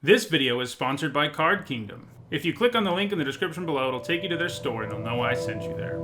This video is sponsored by Card Kingdom. If you click on the link in the description below, it'll take you to their store and they'll know I sent you there.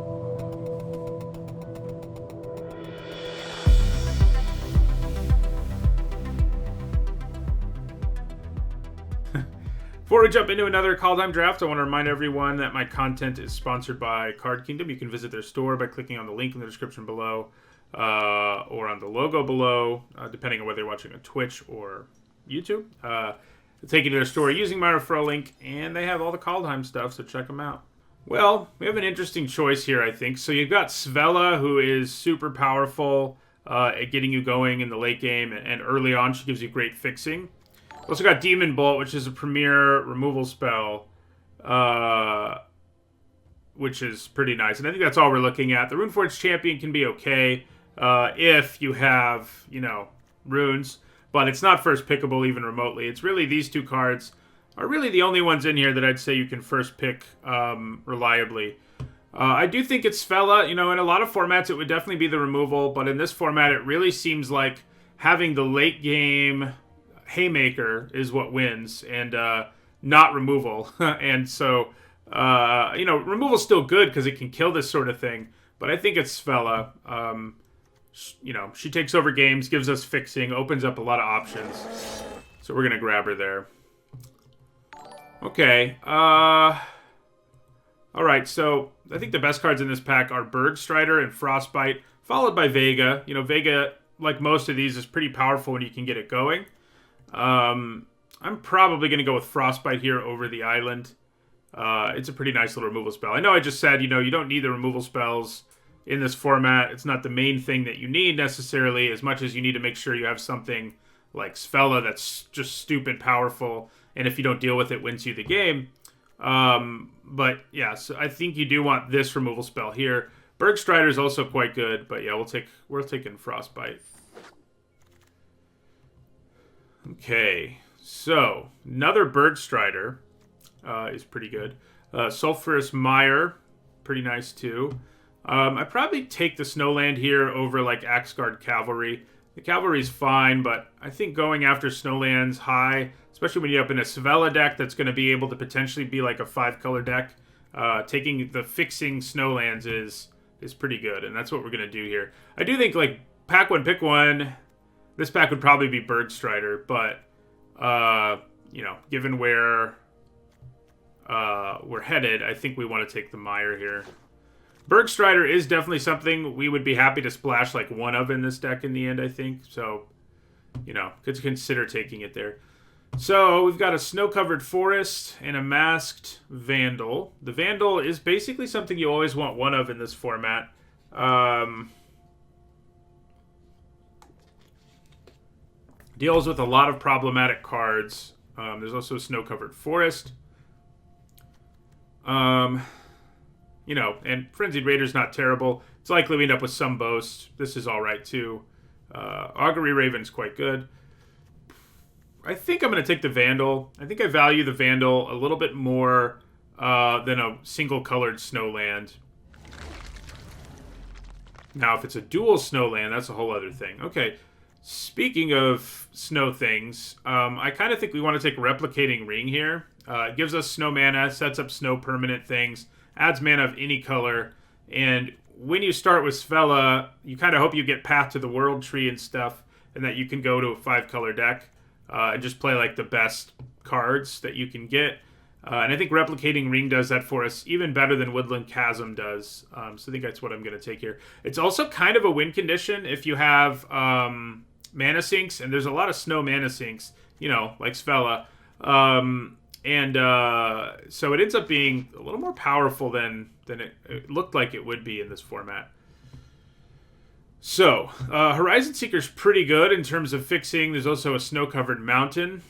Before we jump into another Kaldheim draft, I want to remind everyone that my content is sponsored by Card Kingdom. You can visit their store by clicking on the link in the description below or on the logo below, depending on whether you're watching on Twitch or YouTube. They'll take you to their store using my referral link, and they have all the Kaldheim stuff, so check them out. Well, we have an interesting choice here, I think. So you've got Svella, who is super powerful at getting you going in the late game, and early on she gives you great fixing. We've also got Demon Bolt, which is a premier removal spell, which is pretty nice. And I think that's all we're looking at. The Runeforge Champion can be okay if you have, runes. But it's not first pickable even remotely. It's really these two cards are really the only ones in here that I'd say you can first pick reliably. I do think it's Svella. In a lot of formats it would definitely be the removal, but in this format it really seems like having the late game Haymaker is what wins, and not removal. And so, removal's still good because it can kill this sort of thing, but I think it's Svella. She takes over games, gives us fixing, opens up a lot of options. So we're going to grab her there. Okay. Alright, so I think the best cards in this pack are Bergstrider and Frostbite, followed by Vega. Vega, like most of these, is pretty powerful when you can get it going. I'm probably going to go with Frostbite here over the Island. It's a pretty nice little removal spell. I know I just said, you don't need the removal spells in this format. It's not the main thing that you need necessarily, as much as you need to make sure you have something like Svella that's just stupid powerful, and if you don't deal with it, wins you the game. But yeah, so I think you do want this removal spell here. Bergstrider is also quite good, but yeah, we're taking Frostbite. Okay, so another Bergstrider is pretty good. Sulphurous Mire, pretty nice too. I'd probably take the Snowland here over like Axguard Cavalry. The Cavalry's fine, but I think going after Snowland's high, especially when you're up in a Svella deck that's going to be able to potentially be like a 5-color deck, taking the fixing Snowlands is pretty good, and that's what we're going to do here. I do think like pack one, pick one. This pack would probably be Bergstrider, but given where we're headed, I think we want to take the Mire here. Bergstrider is definitely something we would be happy to splash like one of in this deck in the end, I think. So, could consider taking it there. So, we've got a snow-covered forest and a masked Vandal. The Vandal is basically something you always want one of in this format. Deals with a lot of problematic cards. There's also a snow-covered forest. And Frenzied Raider's not terrible. It's likely we end up with some Boast. This is alright too. Augury Raven's quite good. I think I'm going to take the Vandal. I think I value the Vandal a little bit more than a single-colored Snowland. Now, if it's a dual Snowland, that's a whole other thing. Okay, speaking of snow things, I kind of think we want to take Replicating Ring here. It gives us snow mana, sets up snow permanent things, adds mana of any color, and when you start with Svella, you kind of hope you get Path to the World Tree and stuff, and that you can go to a 5-color deck and just play like the best cards that you can get. And I think Replicating Ring does that for us even better than Woodland Chasm does. So I think that's what I'm going to take here. It's also kind of a win condition if you have mana sinks, and there's a lot of snow mana sinks, like Svella. So it ends up being a little more powerful than it looked like it would be in this format. So, Horizon Seeker's pretty good in terms of fixing. There's also a snow-covered mountain.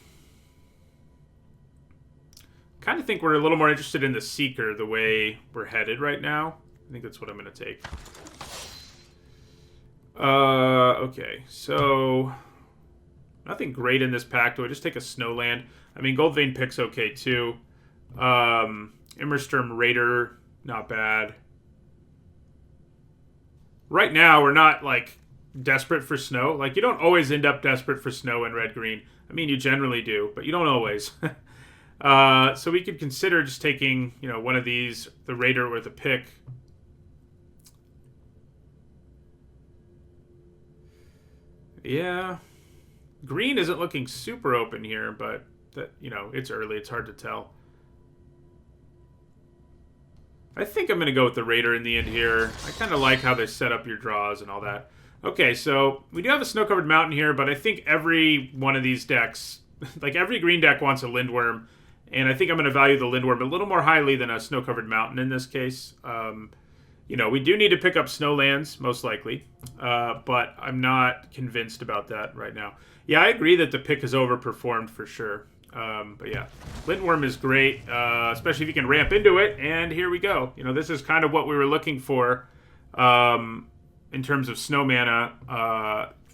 Kind of think we're a little more interested in the Seeker the way we're headed right now. I think that's what I'm going to take. Okay, so nothing great in this pack. Do I just take a Snowland? I mean, Goldvein Pick's okay, too. Immersturm Raider, not bad. Right now, we're not, desperate for snow. You don't always end up desperate for snow in red-green. I mean, you generally do, but you don't always. So we could consider just taking, one of these, the Raider or the Pick. Yeah. Green isn't looking super open here, but it's early. It's hard to tell. I think I'm going to go with the Raider in the end here. I kind of like how they set up your draws and all that. Okay, so we do have a snow-covered mountain here, but I think every one of these decks, like every green deck wants a Lindworm, and I think I'm going to value the Lindworm a little more highly than a snow-covered mountain in this case. We do need to pick up Snowlands, most likely, but I'm not convinced about that right now. Yeah, I agree that the pick has overperformed for sure. But yeah, Lindworm is great, especially if you can ramp into it, and here we go. This is kind of what we were looking for in terms of snow mana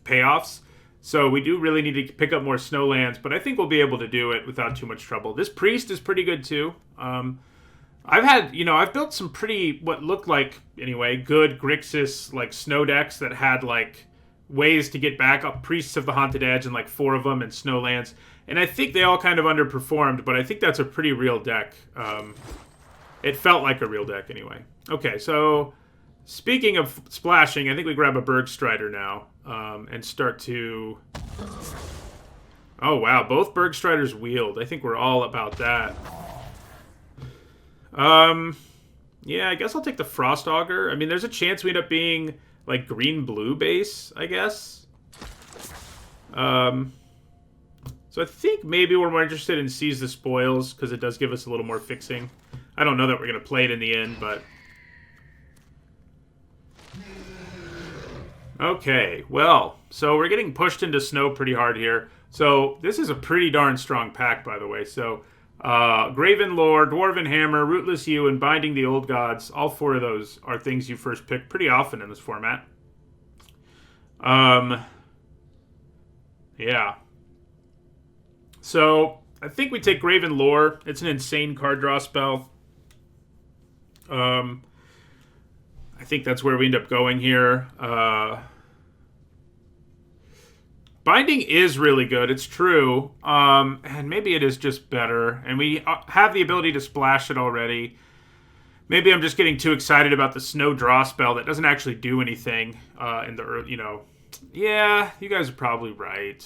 payoffs. So we do really need to pick up more Snowlands, but I think we'll be able to do it without too much trouble. This Priest is pretty good too. I've built some pretty, what looked like, anyway, good Grixis, like, snow decks that had, like, ways to get back up Priests of the Haunted Edge and, like, 4 of them and Snowlands. And I think they all kind of underperformed, but I think that's a pretty real deck. It felt like a real deck, anyway. Okay, so speaking of splashing, I think we grab a Bergstrider now and start to... Oh, wow, both Bergstriders wheeled. I think we're all about that. Yeah, I guess I'll take the Frost Augur. I mean, there's a chance we end up being, like, green-blue base, I guess. So I think maybe we're more interested in Seize the Spoils, because it does give us a little more fixing. I don't know that we're going to play it in the end, but... Okay, well, so we're getting pushed into snow pretty hard here. So this is a pretty darn strong pack, by the way. So... Graven Lore, Dwarven Hammer, Rootless Yew, and Binding the Old Gods. All 4 of those are things you first pick pretty often in this format. Yeah. So, I think we take Graven Lore. It's an insane card draw spell. I think that's where we end up going here. Binding is really good, it's true, and maybe it is just better, and we have the ability to splash it already. Maybe I'm just getting too excited about the snow draw spell that doesn't actually do anything in the early, Yeah, you guys are probably right.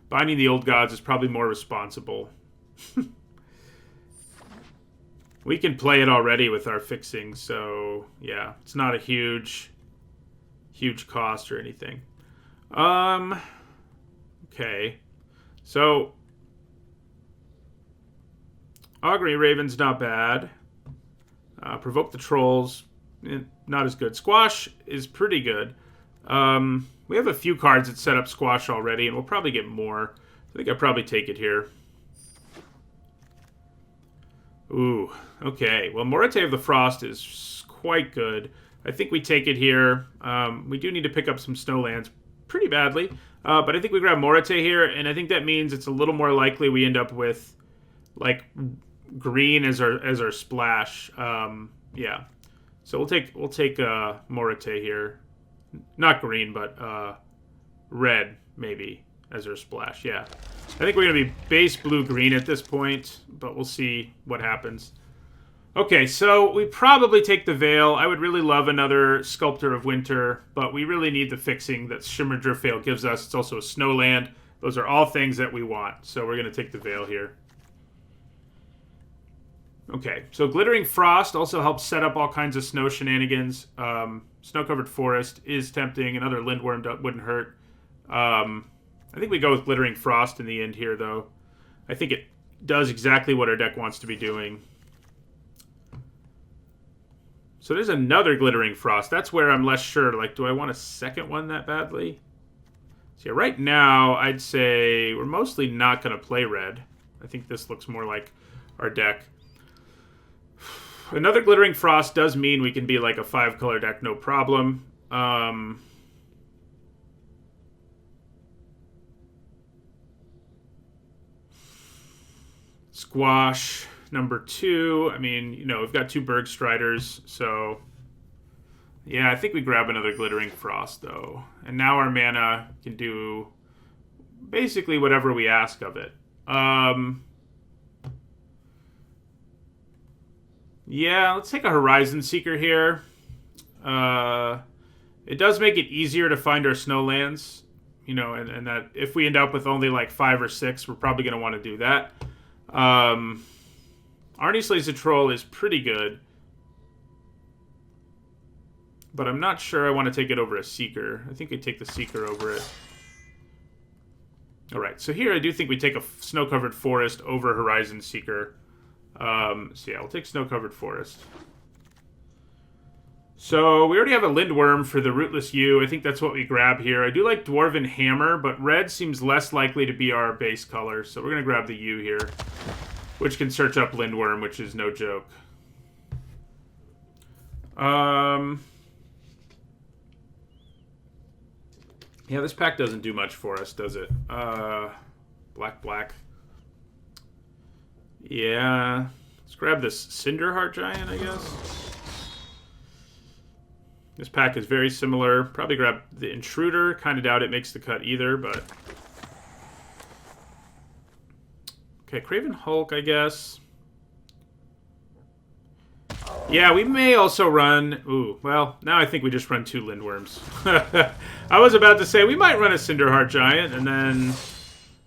Binding the Old Gods is probably more responsible. We can play it already with our fixing, so yeah, it's not a huge cost or anything. Okay, so Augury Raven's not bad. Provoke the Trolls, not as good. Squash is pretty good. We have a few cards that set up Squash already, and we'll probably get more. I think I'll probably take it here. Ooh, okay. Well, Morate of the Frost is quite good. I think we take it here. We do need to pick up some Snowlands pretty badly. But I think we grab Morate here, and I think that means it's a little more likely we end up with, like, green as our splash. Yeah. So we'll take Morate here. Not green, but red, maybe, as our splash. Yeah. I think we're going to be base blue-green at this point, but we'll see what happens. Okay, so we probably take the Veil. I would really love another Sculptor of Winter, but we really need the fixing that Shimmer Driftveil gives us. It's also a Snowland. Those are all things that we want, so we're going to take the Veil here. Okay, so Glittering Frost also helps set up all kinds of snow shenanigans. Snow-Covered Forest is tempting. Another Lindworm wouldn't hurt. I think we go with Glittering Frost in the end here, though. I think it does exactly what our deck wants to be doing. So there's another Glittering Frost. That's where I'm less sure. Like, do I want a second one that badly? So yeah, right now, I'd say we're mostly not going to play red. I think this looks more like our deck. Another Glittering Frost does mean we can be like a 5-color deck, no problem. Squash, number 2. I mean, we've got 2 Bergstriders, so... Yeah, I think we grab another Glittering Frost, though. And now our mana can do basically whatever we ask of it. Yeah, let's take a Horizon Seeker here. It does make it easier to find our snowlands, you know, and that if we end up with only like 5 or 6, we're probably going to want to do that. Arnie Slays the Troll is pretty good, but I'm not sure I want to take it over a Seeker. I think we take the Seeker over it. Alright, so here I do think we take a Snow-Covered Forest over Horizon Seeker. So yeah, we'll take Snow-Covered Forest. So we already have a Lindworm for the Rootless Yew. I think that's what we grab here. I do like Dwarven Hammer, but red seems less likely to be our base color. So we're going to grab the Yew here, which can search up Lindworm, which is no joke. Yeah, this pack doesn't do much for us, does it? Black. Yeah. Let's grab this Cinderheart Giant, I guess. This pack is very similar. Probably grab the Intruder. Kind of doubt it makes the cut either, but... Okay, Craven Hulk, I guess. Yeah, we may also run... Ooh, well, now I think we just run 2 Lindworms. I was about to say we might run a Cinderheart Giant, and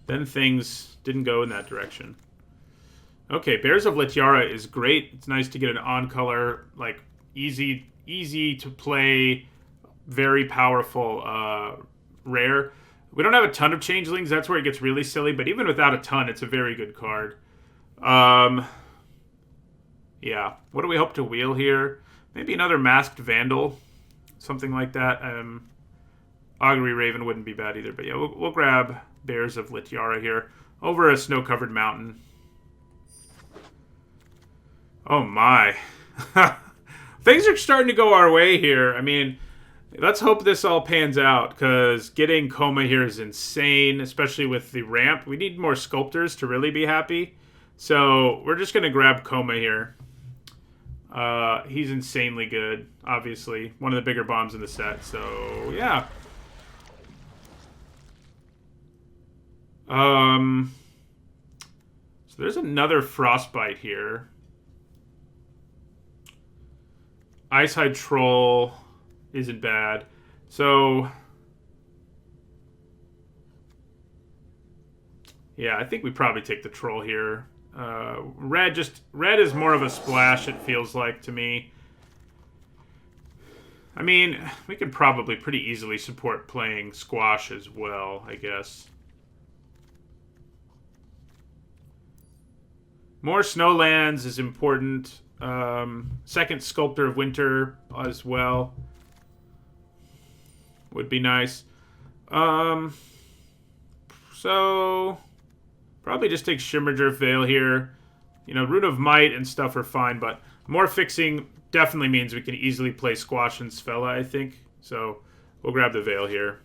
then things didn't go in that direction. Okay, Bears of Letiara is great. It's nice to get an on-color, like, easy to play, very powerful rare. We don't have a ton of Changelings. That's where it gets really silly, but even without a ton, it's a very good card. Yeah. What do we hope to wheel here? Maybe another Masked Vandal. Something like that. Augury Raven wouldn't be bad either. But yeah, we'll grab Bears of Litiara here over a snow-covered mountain. Oh my. Things are starting to go our way here. I mean, let's hope this all pans out, because getting Coma here is insane, especially with the ramp. We need more Sculptors to really be happy. So we're just going to grab Coma here. He's insanely good, obviously. One of the bigger bombs in the set, so yeah. So there's another Frostbite here. Icehide Troll isn't bad. So yeah, I think we probably take the Troll here. Red is more of a splash, it feels like to me. I mean, we could probably pretty easily support playing Squash as well, I guess. More Snowlands is important. Second Sculptor of Winter as well would be nice. So probably just take Shimmerger Veil here. You know, Rune of Might and stuff are fine, but more fixing definitely means we can easily play Squash and Sfella, I think. So we'll grab the Veil here.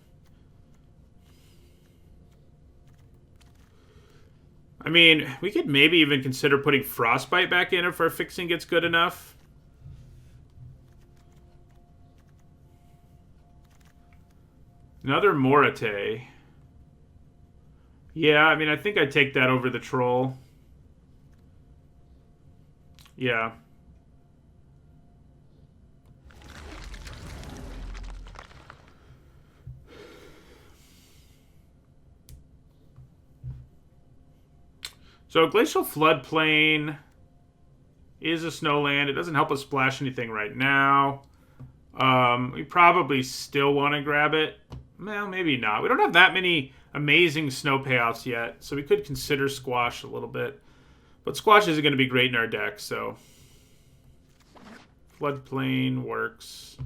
I mean, we could maybe even consider putting Frostbite back in if our fixing gets good enough. Another Morate. Yeah, I mean, I think I'd take that over the Troll. Yeah. So Glacial Floodplain is a snowland. It doesn't help us splash anything right now. We probably still want to grab it. Well, maybe not. We don't have that many amazing snow payouts yet, so we could consider Squash a little bit. But Squash isn't going to be great in our deck, so... Floodplain works.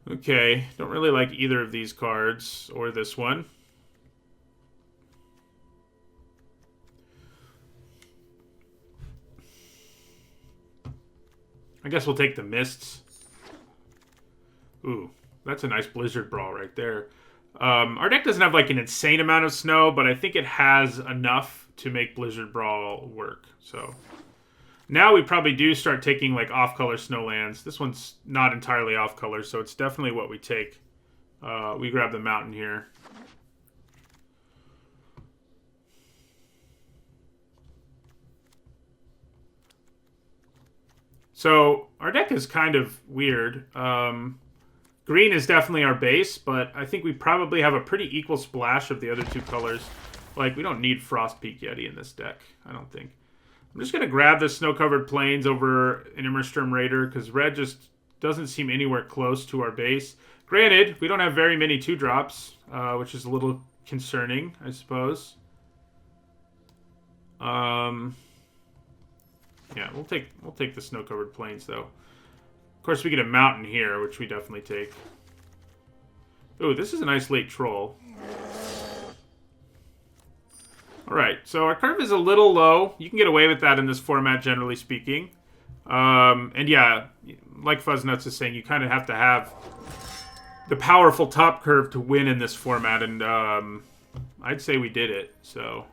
Okay, don't really like either of these cards, or this one. I guess we'll take the Mists. Ooh, that's a nice Blizzard Brawl right there. Our deck doesn't have like an insane amount of snow, but I think it has enough to make Blizzard Brawl work. So now we probably do start taking like off-color Snowlands. This one's not entirely off-color, so it's definitely what we take. we grab the mountain here. So our deck is kind of weird. Green is definitely our base, but I think we probably have a pretty equal splash of the other two colors. Like, we don't need Frost Peak Yeti in this deck, I don't think. I'm just going to grab the Snow-Covered Plains over an Immersturm Raider, because red just doesn't seem anywhere close to our base. Granted, we don't have very many 2-drops, which is a little concerning, I suppose. Yeah, we'll take the Snow-Covered Plains, though. Of course, we get a mountain here, which we definitely take. Ooh, this is a nice late troll. Alright, so our curve is a little low. You can get away with that in this format, generally speaking. And yeah, like Fuzznuts is saying, you kind of have to have the powerful top curve to win in this format, and I'd say we did it, so...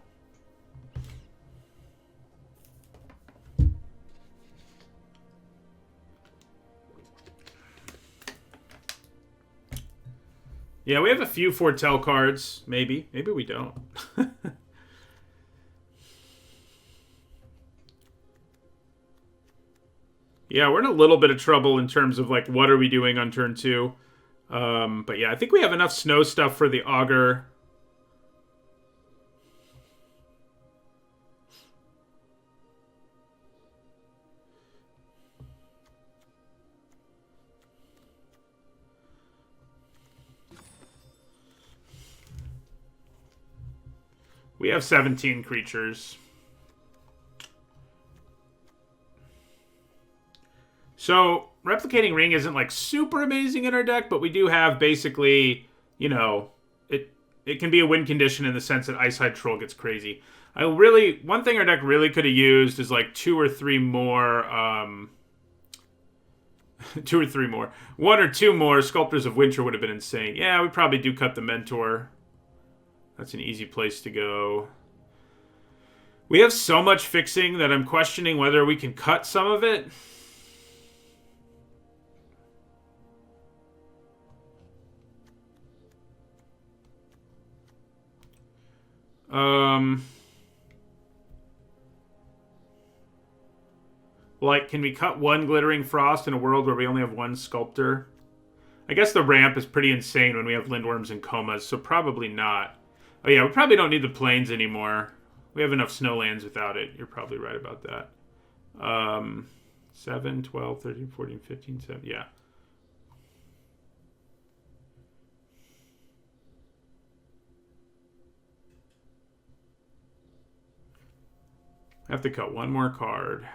Yeah, we have a few Foretell cards. Maybe. Maybe we don't. Yeah, we're in a little bit of trouble in terms of, like, what are we doing on turn 2. But yeah, I think we have enough snow stuff for the Augur. We have 17 creatures. So, Replicating Ring isn't, like, super amazing in our deck, but we do have basically, you know, it can be a win condition in the sense that Ice-Hide Troll gets crazy. One thing our deck really could have used is, like, 2 or 3 more, 2 or 3 more. 1 or 2 more Sculptors of Winter would have been insane. Yeah, we probably do cut the Mentor. That's an easy place to go. We have so much fixing that I'm questioning whether we can cut some of it. Like, can we cut 1 Glittering Frost in a world where we only have 1 Sculptor? I guess the ramp is pretty insane when we have Lindworms and Comas, so probably not. Oh yeah, we probably don't need the Plains anymore. We have enough Snowlands without it. You're probably right about that. 7, 12, 13, 14, 15, 7. Yeah. I have to cut 1 more card.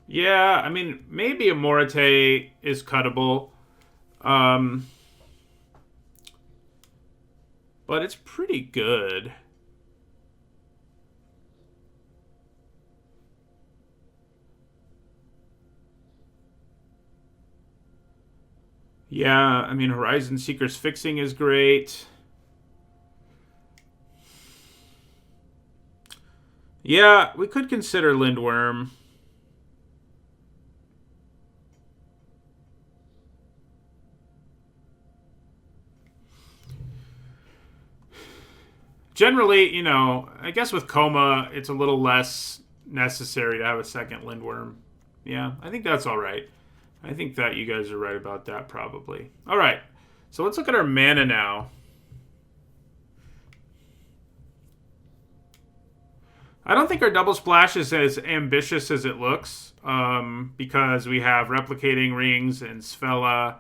Yeah, I mean, maybe a Morite is cuttable. But it's pretty good. Yeah, I mean, Horizon Seeker's fixing is great. Yeah, we could consider Lindworm. Generally, you know, I guess with Coma, it's a little less necessary to have a second Lindworm. Yeah, I think that's all right. I think that you guys are right about that, probably. All right, so let's look at our mana now. I don't think our double splash is as ambitious as it looks, because we have Replicating Rings and Sfella,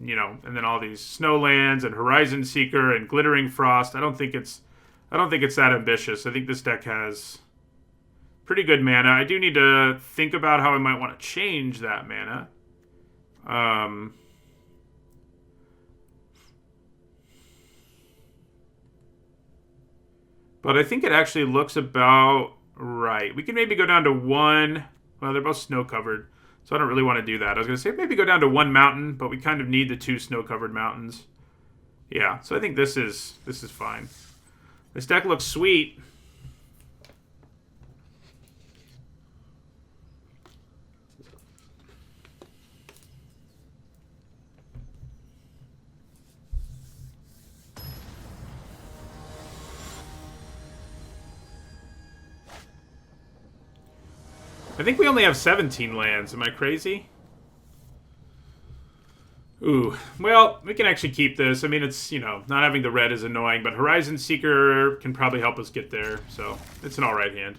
you know, and then all these Snowlands and Horizon Seeker and Glittering Frost. I don't think it's that ambitious. I think this deck has pretty good mana. I do need to think about how I might want to change that mana. But I think it actually looks about right. We can maybe go down to 1. Well, they're both snow-covered, so I don't really want to do that. I was going to say maybe go down to 1 mountain, but we kind of need the 2 snow-covered mountains. Yeah, so I think this is fine. This deck looks sweet. I think we only have 17 lands. Am I crazy? Ooh, well, we can actually keep this. I mean, it's, you know, not having the red is annoying, but Horizon Seeker can probably help us get there, so it's an alright hand.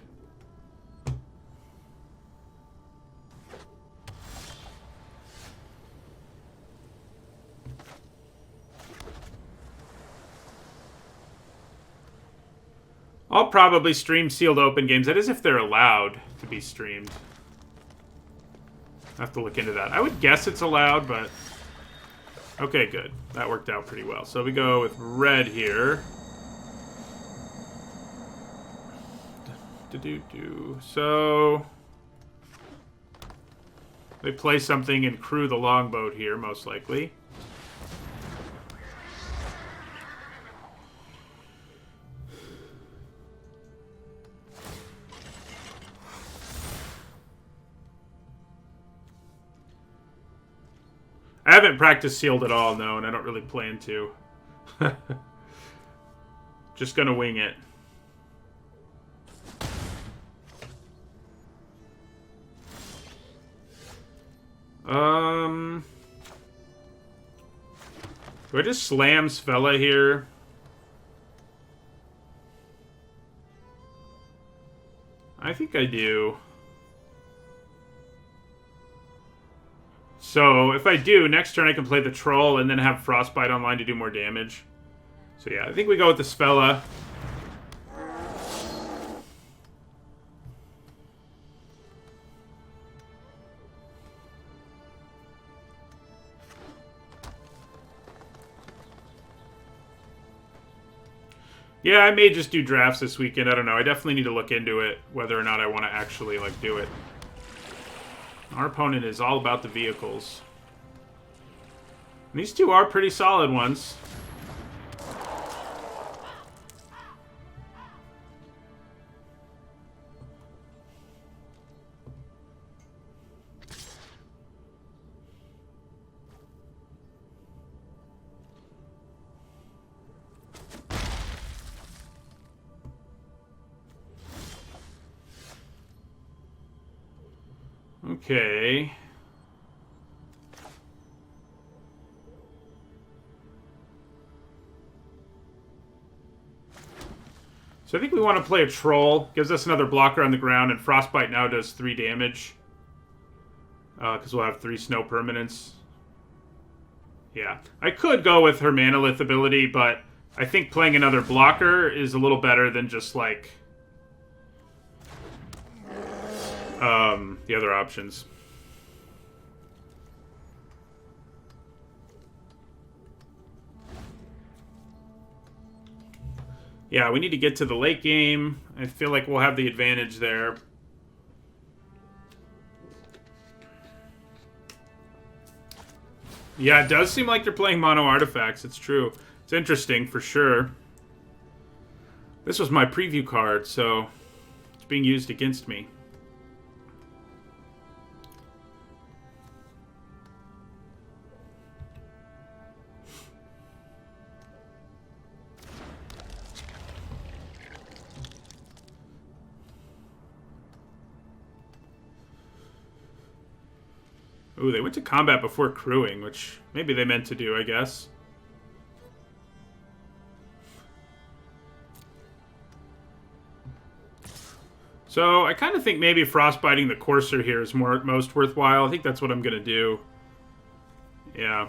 I'll probably stream sealed open games. That is if they're allowed to be streamed. I have to look into that. I would guess it's allowed, but... Okay, good. That worked out pretty well. So we go with red here. So... they play something and crew the longboat here, most likely. I haven't practiced sealed at all, no, and I don't really plan to. Just gonna wing it. Do I just slam Svella here? I think I do. So, if I do, next turn I can play the Troll and then have Frostbite online to do more damage. So yeah, I think we go with the Svella. Yeah, I may just do drafts this weekend. I don't know. I definitely need to look into it, whether or not I want to actually, like, do it. Our opponent is all about the vehicles. And these two are pretty solid ones. Okay. So I think we want to play a Troll. Gives us another blocker on the ground, and Frostbite now does 3 damage. Because we'll have 3 snow permanents. Yeah. I could go with her Manalith ability, but I think playing another blocker is a little better than just, like, the other options. Yeah, we need to get to the late game. I feel like we'll have the advantage there. Yeah, it does seem like they're playing mono artifacts. It's true. It's interesting, for sure. This was my preview card, so it's being used against me. Ooh, they went to combat before crewing, which maybe they meant to do, I guess. So, I kind of think maybe frostbiting the Courser here is most worthwhile. I think that's what I'm going to do. Yeah.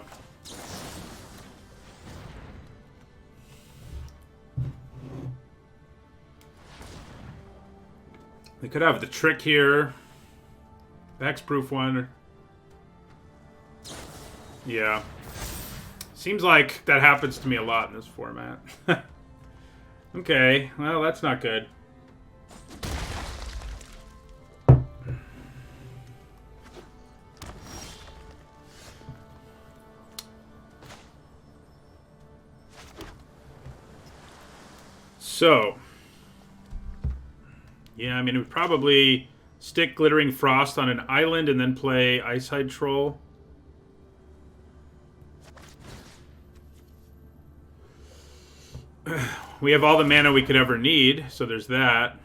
They could have the Trick here. The Hexproof one. Yeah. Seems like that happens to me a lot in this format. Okay, well, that's not good. So, yeah, I mean, we'd probably stick Glittering Frost on an island and then play Icehide Troll. We have all the mana we could ever need, so there's that.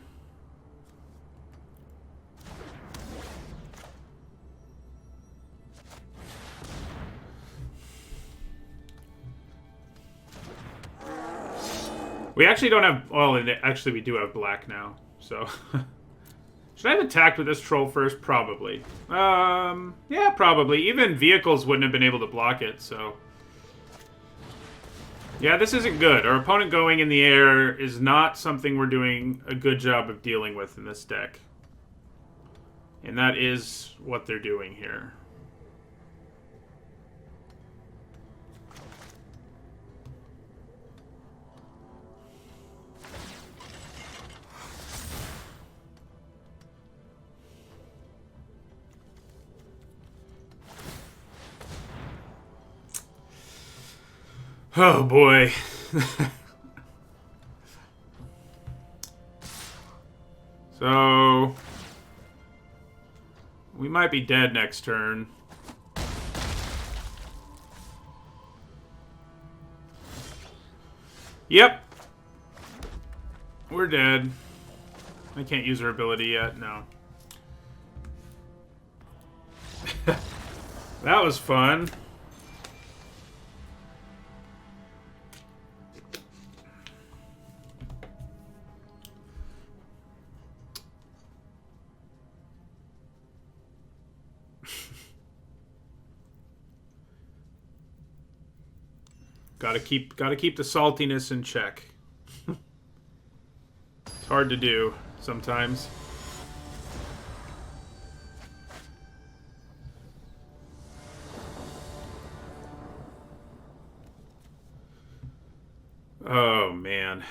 We actually don't have... Well, actually we do have black now, so... Should I have attacked with this troll first? Probably. Yeah, probably. Even vehicles wouldn't have been able to block it, so... Yeah, this isn't good. Our opponent going in the air is not something we're doing a good job of dealing with in this deck. And that is what they're doing here. Oh boy. So we might be dead next turn. Yep. We're dead. I can't use her ability yet, no. That was fun. Gotta keep the saltiness in check. It's hard to do sometimes. Oh man.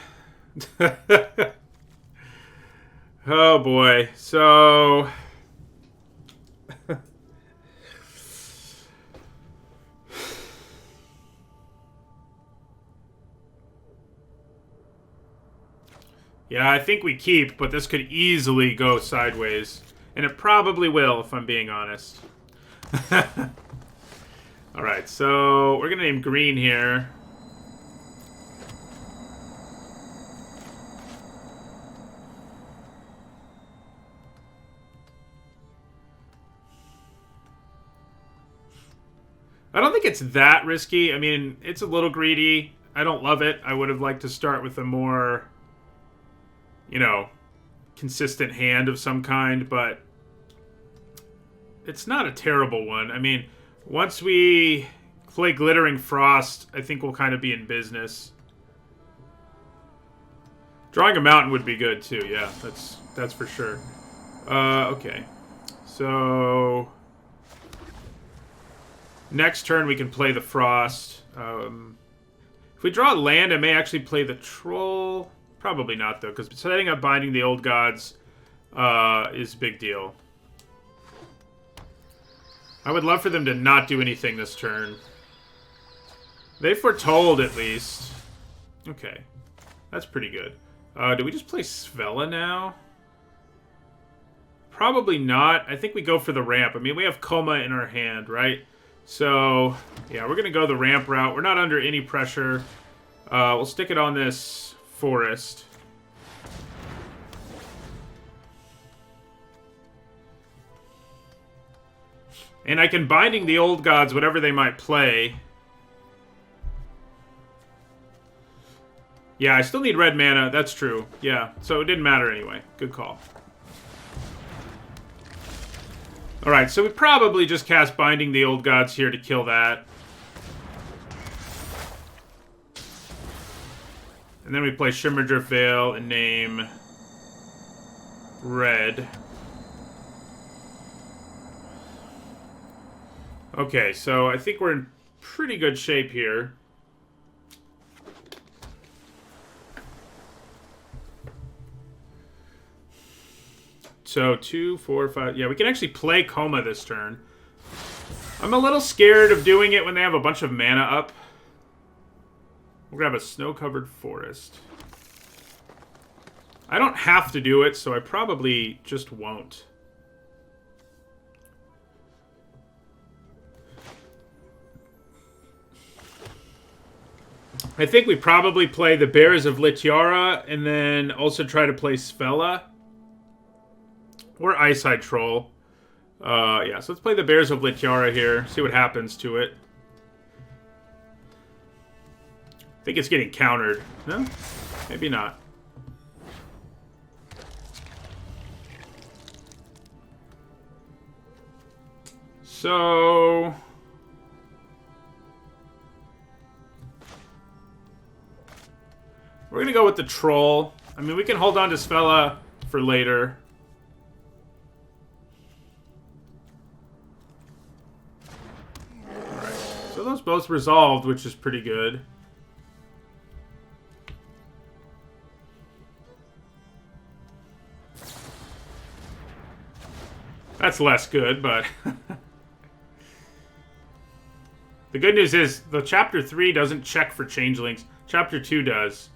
Oh boy. So yeah, I think we keep, but this could easily go sideways. And it probably will, if I'm being honest. Alright, so we're going to name green here. I don't think it's that risky. I mean, it's a little greedy. I don't love it. I would have liked to start with a more... you know, consistent hand of some kind, but it's not a terrible one. I mean, once we play Glittering Frost, I think we'll kind of be in business. Drawing a mountain would be good too, yeah, that's for sure. Okay. So next turn we can play the Frost. If we draw a land, I may actually play the Troll. Probably not, though, because setting up Binding the Old Gods is a big deal. I would love for them to not do anything this turn. They foretold, at least. Okay. That's pretty good. Do we just play Svella now? Probably not. I think we go for the ramp. I mean, we have Coma in our hand, right? So, yeah, we're going to go the ramp route. We're not under any pressure. We'll stick it on this... forest. And I can Binding the Old Gods, whatever they might play. Yeah, I still need red mana. That's true. Yeah, so it didn't matter anyway. Good call. Alright, so we probably just cast Binding the Old Gods here to kill that. And then we play Shimmerdrift Veil and name red. Okay, so I think we're in pretty good shape here. So 2, 4, 5... Yeah, we can actually play Coma this turn. I'm a little scared of doing it when they have a bunch of mana up. We'll grab a snow-covered forest. I don't have to do it, so I probably just won't. I think we probably play the Bears of Litiara, and then also try to play Svella. Or Eyesight Troll. Yeah, so let's play the Bears of Litiara here. See what happens to it. I think it's getting countered. No? Maybe not. So... we're going to go with the Troll. I mean, we can hold on to Svella for later. Alright. So those both resolved, which is pretty good. That's less good, but... the good news is, the Chapter 3 doesn't check for changelings. Chapter 2 does.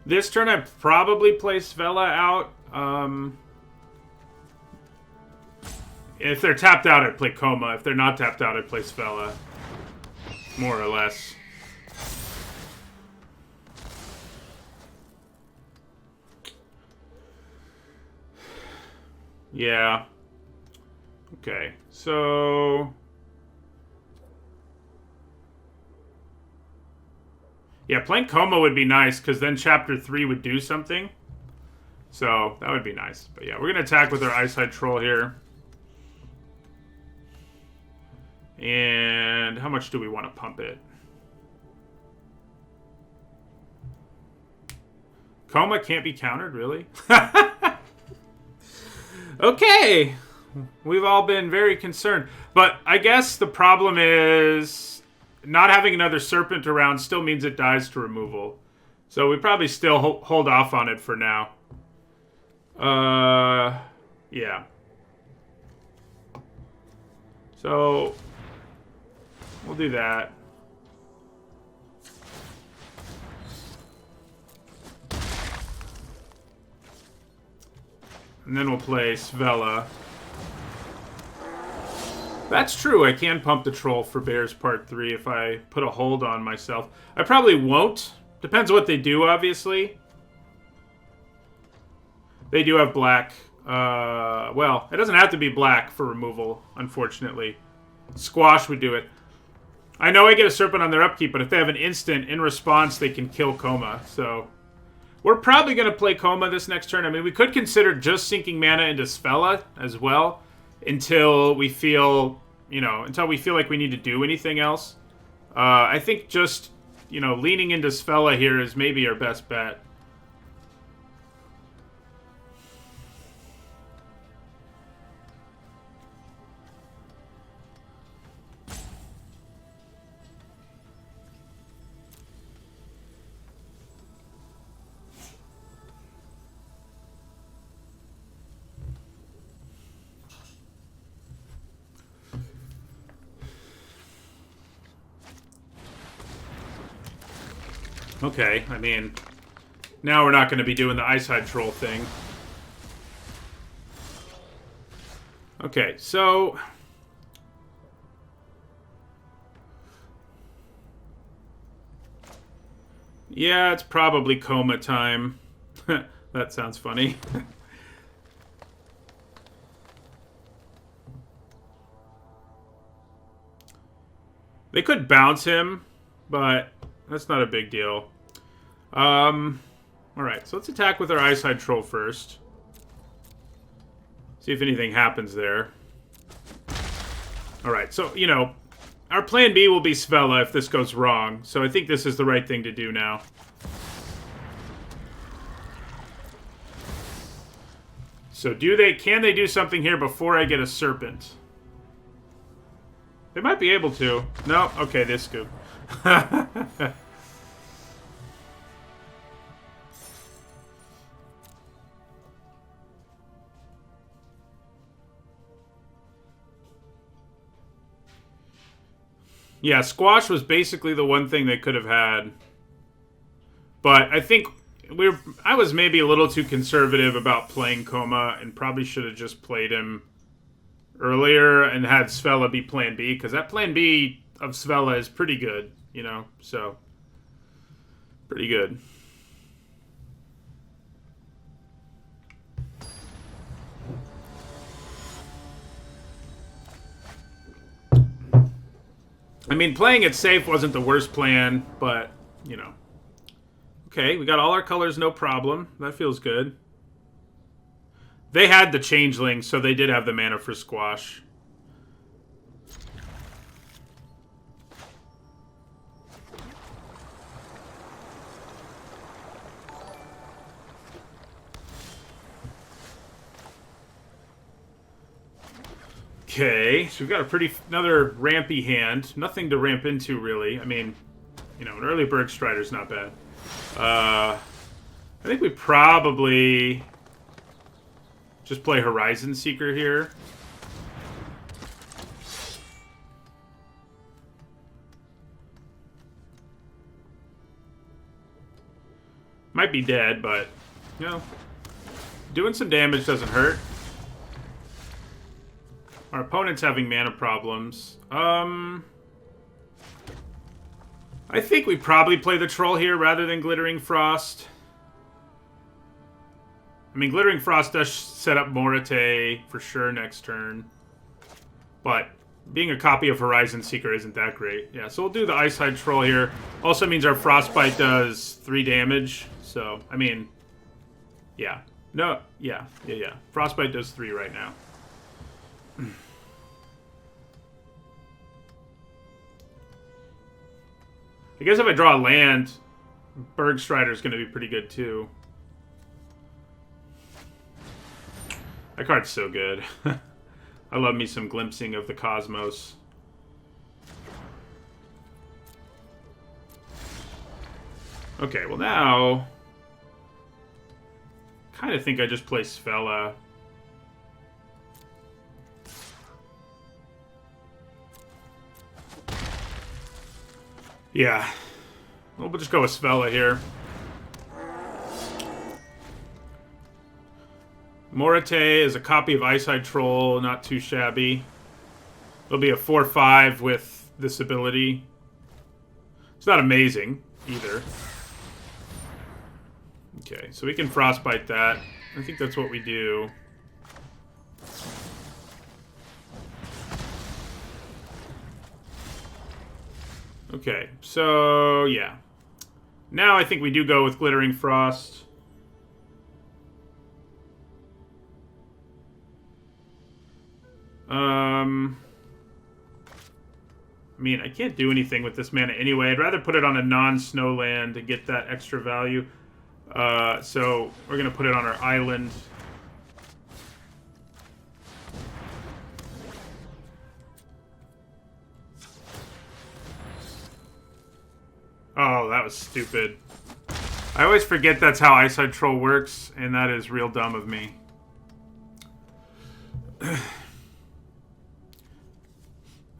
This turn I'd probably play Svella out. If they're tapped out, I'd play Coma. If they're not tapped out, I'd play Svella. More or less. Yeah. Okay, so... yeah, playing Coma would be nice, because then Chapter 3 would do something. So, that would be nice. But yeah, we're going to attack with our Eyesight Troll here. And how much do we want to pump it? Coma can't be countered, really? Okay. We've all been very concerned. But I guess the problem is not having another Serpent around still means it dies to removal. So we probably still hold off on it for now. Yeah. So... we'll do that. And then we'll play Svella. That's true, I can pump the Troll for Bears Part 3 if I put a hold on myself. I probably won't. Depends what they do, obviously. They do have black. Well, it doesn't have to be black for removal, unfortunately. Squash would do it. I know I get a Serpent on their upkeep, but if they have an instant, in response, they can kill Coma. So, we're probably going to play Coma this next turn. I mean, we could consider just sinking mana into Svella as well, until we feel, until we feel like we need to do anything else. I think just, leaning into Svella here is maybe our best bet. Okay, I mean, now we're not going to be doing the Eyesight Troll thing. Okay, so... yeah, it's probably Coma time. That sounds funny. They could bounce him, but that's not a big deal. Alright, so let's attack with our Eyesight Troll first. See if anything happens there. Alright, so, our plan B will be Svella if this goes wrong. So I think this is the right thing to do now. So can they do something here before I get a Serpent? They might be able to. No? Okay, they scoop. Yeah, Squash was basically the one thing they could have had. But I think I was maybe a little too conservative about playing Coma and probably should have just played him earlier and had Svella be plan B, because that plan B of Svella is pretty good, you know, so pretty good. I mean, playing it safe wasn't the worst plan, but, you know. Okay, we got all our colors, no problem. That feels good. They had the changeling, so they did have the mana for squash. Okay, so we've got another rampy hand. Nothing to ramp into, really. I mean, you know, an early Bergstrider's not bad. I think we probably just play Horizon Seeker here. Might be dead, but, you know, doing some damage doesn't hurt. Our opponent's having mana problems. I think we probably play the Troll here rather than Glittering Frost. I mean, Glittering Frost does set up Morite for sure next turn. But being a copy of Horizon Seeker isn't that great. Yeah, so we'll do the Icehide Troll here. Also means our Frostbite does 3 damage. So, I mean, yeah. No, yeah. Frostbite does 3 right now. I guess if I draw a land, Bergstrider's going to be pretty good too. That card's so good. I love me some Glimpsing of the Cosmos. Okay, well now... kind of think I just play Svella. Yeah. Well, we'll just go with Svella here. Morite is a copy of Icehide Troll, not too shabby. It'll be a 4/5 with this ability. It's not amazing, either. Okay, so we can Frostbite that. I think that's what we do. Okay, so yeah. Now I think we do go with Glittering Frost. I mean, I can't do anything with this mana anyway. I'd rather put it on a non-snow land to get that extra value. So we're going to put it on our island. Oh, that was stupid. I always forget that's how Icehide Troll works, and that is real dumb of me.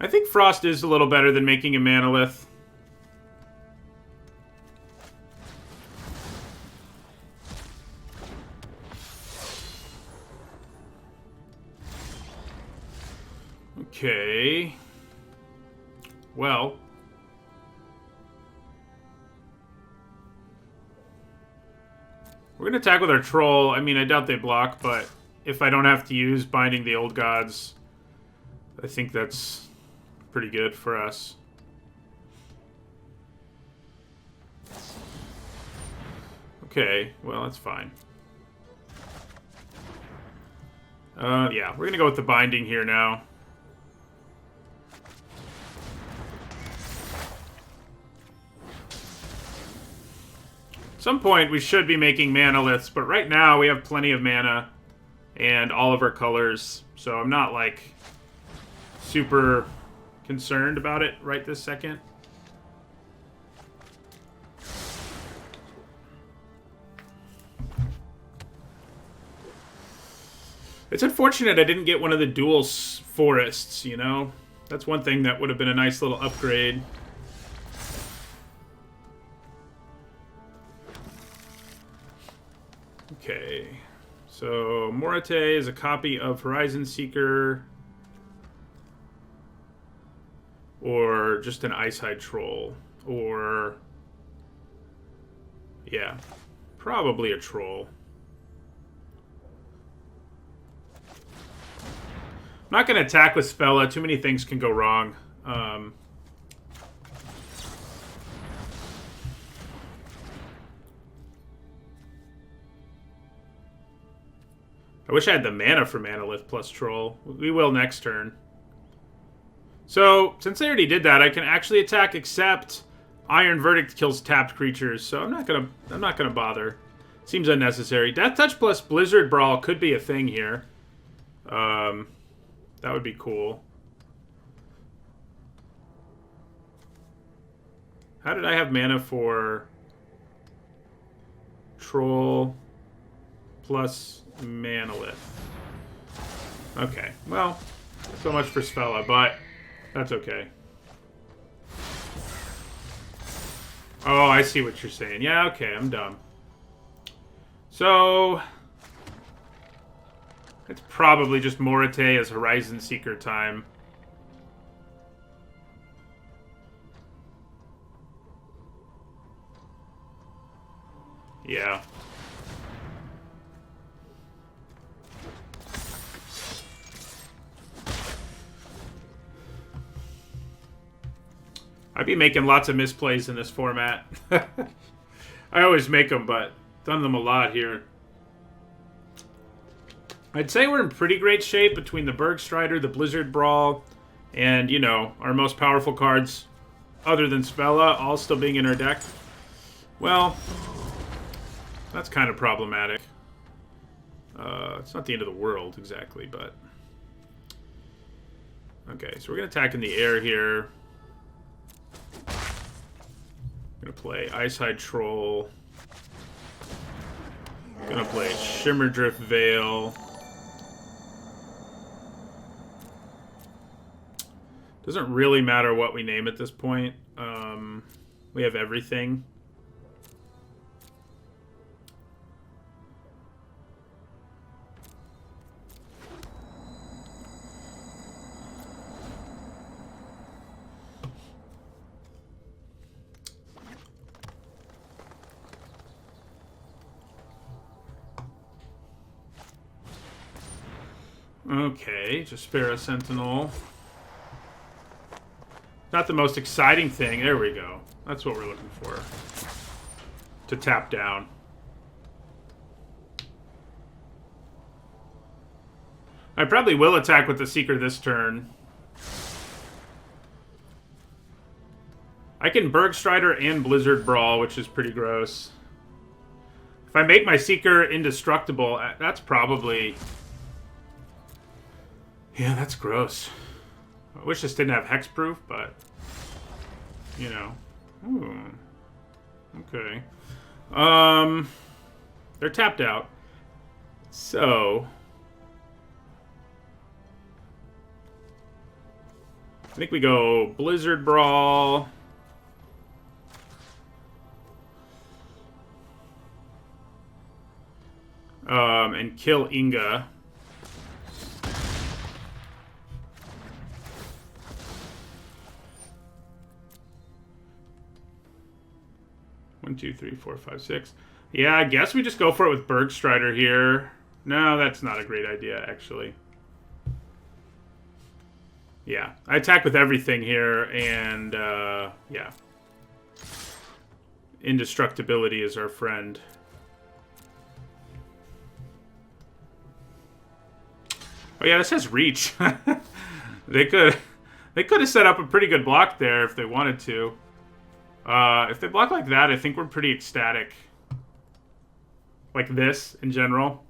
I think Frost is a little better than making a Manolith. Okay. Well. We're going to attack with our Troll. I mean, I doubt they block, but if I don't have to use Binding the Old Gods, I think that's pretty good for us. Okay, well, that's fine. Yeah, we're going to go with the Binding here now. At some point, we should be making Manoliths, but right now we have plenty of mana and all of our colors, so I'm not, like, super concerned about it right this second. It's unfortunate I didn't get one of the dual forests, you know? That's one thing that would have been a nice little upgrade. Okay, so Morite is a copy of Horizon Seeker. or just an Ice Hide Troll, or yeah, probably a Troll. I'm not going to attack with Spella. Too many things can go wrong. I wish I had the mana for Manalith plus Troll. We will next turn. So, since they already did that, I can actually attack except Iron Verdict kills tapped creatures, so I'm not gonna bother. Seems unnecessary. Death Touch plus Blizzard Brawl could be a thing here. That would be cool. How did I have mana for Troll plus Manalith? Okay, well, so much for Spella, but that's okay. Oh, I see what you're saying. Yeah, okay, I'm dumb. So, it's probably just Morite as Horizon Seeker time. Yeah. I'd be making lots of misplays in this format. I always make them, but done them a lot here. I'd say we're in pretty great shape between the Bergstrider, the Blizzard Brawl, and, you know, our most powerful cards, other than Spella, all still being in our deck. Well, that's kind of problematic. It's not the end of the world, exactly, but... Okay, so we're going to attack in the air here. Gonna play Icehide Troll. Gonna play Shimmerdrift Veil. Doesn't really matter what we name at this point. We have everything. Okay, Jaspera Sentinel. Not the most exciting thing. There we go. That's what we're looking for. To tap down. I probably will attack with the Seeker this turn. I can Bergstrider and Blizzard Brawl, which is pretty gross. If I make my Seeker indestructible, that's probably... Yeah, that's gross. I wish this didn't have hexproof, but... You know. Ooh. Okay. They're tapped out. So... I think we go Blizzard Brawl... and kill Inga. One, two, three, four, five, six. Yeah, I guess we just go for it with Bergstrider here. No, that's not a great idea, actually. Yeah, I attack with everything here, and, yeah. Indestructibility is our friend. Oh yeah, this has reach. They could have set up a pretty good block there if they wanted to. If they block like that, I think we're pretty ecstatic. Like this, in general.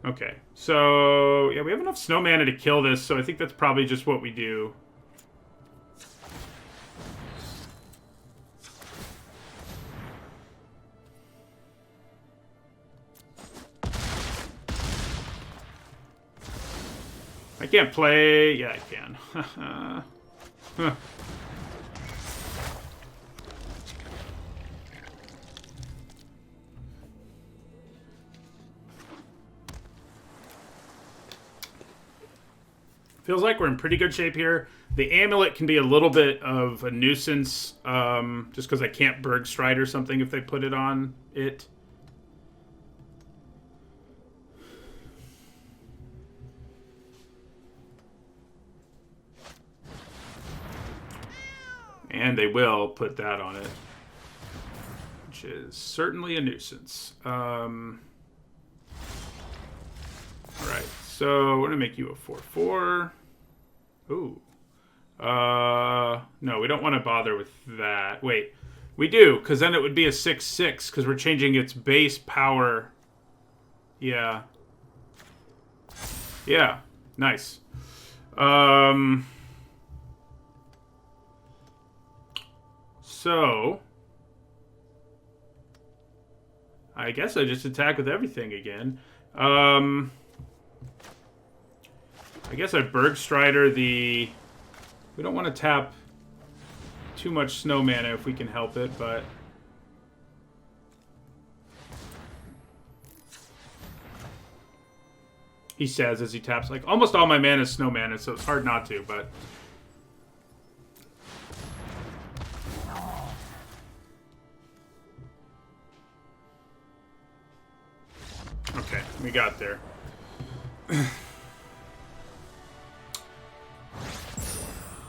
Okay, so yeah, we have enough snow mana to kill this, so I think that's probably just what we do. I can't play... Yeah, I can. Feels like we're in pretty good shape here. The amulet can be a little bit of a nuisance, just because I can't Bergstride or something if they put it on it. And they will put that on it, which is certainly a nuisance. Alright, so we're going to make you a 4/4. Ooh. No, we don't want to bother with that. Wait, we do, because then it would be a 6/6, because we're changing its base power. Yeah. Yeah, nice. So, I guess I just attack with everything again. I guess I Bergstrider the... We don't want to tap too much snow mana if we can help it, but... He says as he taps, like, almost all my mana is snow mana, so it's hard not to, but... Okay, we got there.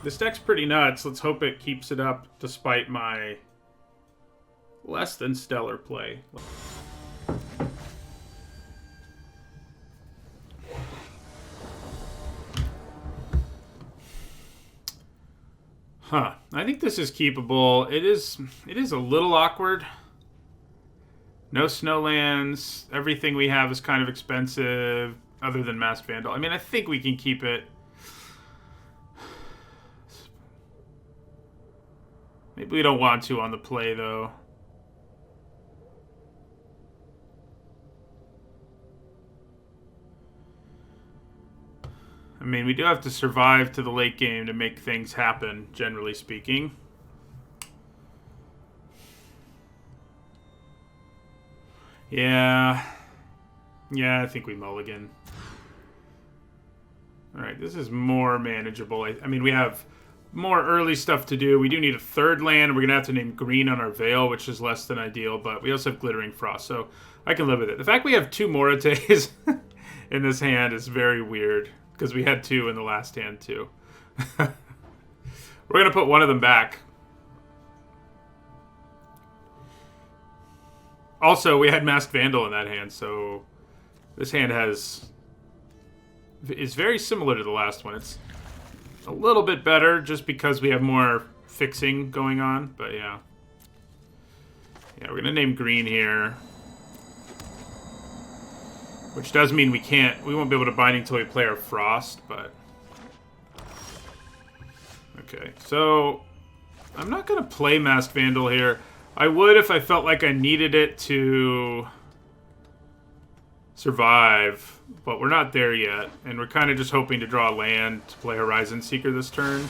This deck's pretty nuts. Let's hope it keeps it up despite my less than stellar play. Huh. I think this is keepable. It is a little awkward. No snowlands. Everything we have is kind of expensive, other than Masked Vandal. I mean, I think we can keep it. Maybe we don't want to on the play, though. I mean, we do have to survive to the late game to make things happen, generally speaking. Yeah. Yeah, I think we mulligan. Alright, this is more manageable. I mean, we have more early stuff to do. We do need a third land. We're going to have to name green on our Veil, which is less than ideal, but we also have Glittering Frost, so I can live with it. The fact we have 2 Morates in this hand is very weird, because we had 2 in the last hand, too. We're going to put one of them back. Also, we had Masked Vandal in that hand, so this hand is very similar to the last one. It's a little bit better just because we have more fixing going on, but yeah. Yeah, we're going to name green here. Which does mean we won't be able to bind until we play our Frost, but... Okay, so I'm not going to play Masked Vandal here. I would if I felt like I needed it to survive, but we're not there yet, and we're kind of just hoping to draw a land to play Horizon Seeker this turn,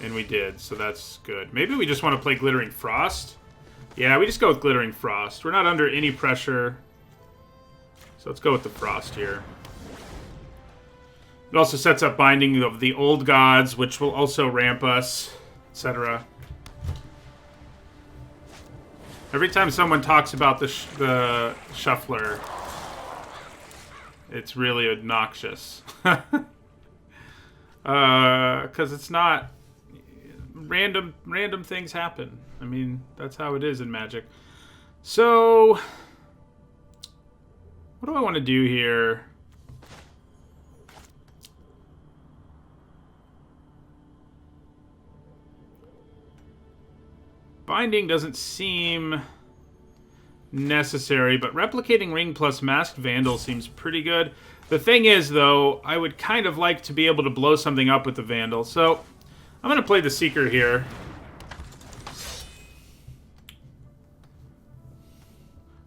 and we did, so that's good. Maybe we just want to play Glittering Frost? Yeah, we just go with Glittering Frost. We're not under any pressure, so let's go with the Frost here. It also sets up Binding of the Old Gods, which will also ramp us, etc. Every time someone talks about the Shuffler, it's really obnoxious. Because it's not... Random things happen. I mean, that's how it is in Magic. So... What do I want to do here? Binding doesn't seem necessary, but Replicating Ring plus Masked Vandal seems pretty good. The thing is, though, I would kind of like to be able to blow something up with the Vandal, so I'm going to play the Seeker here.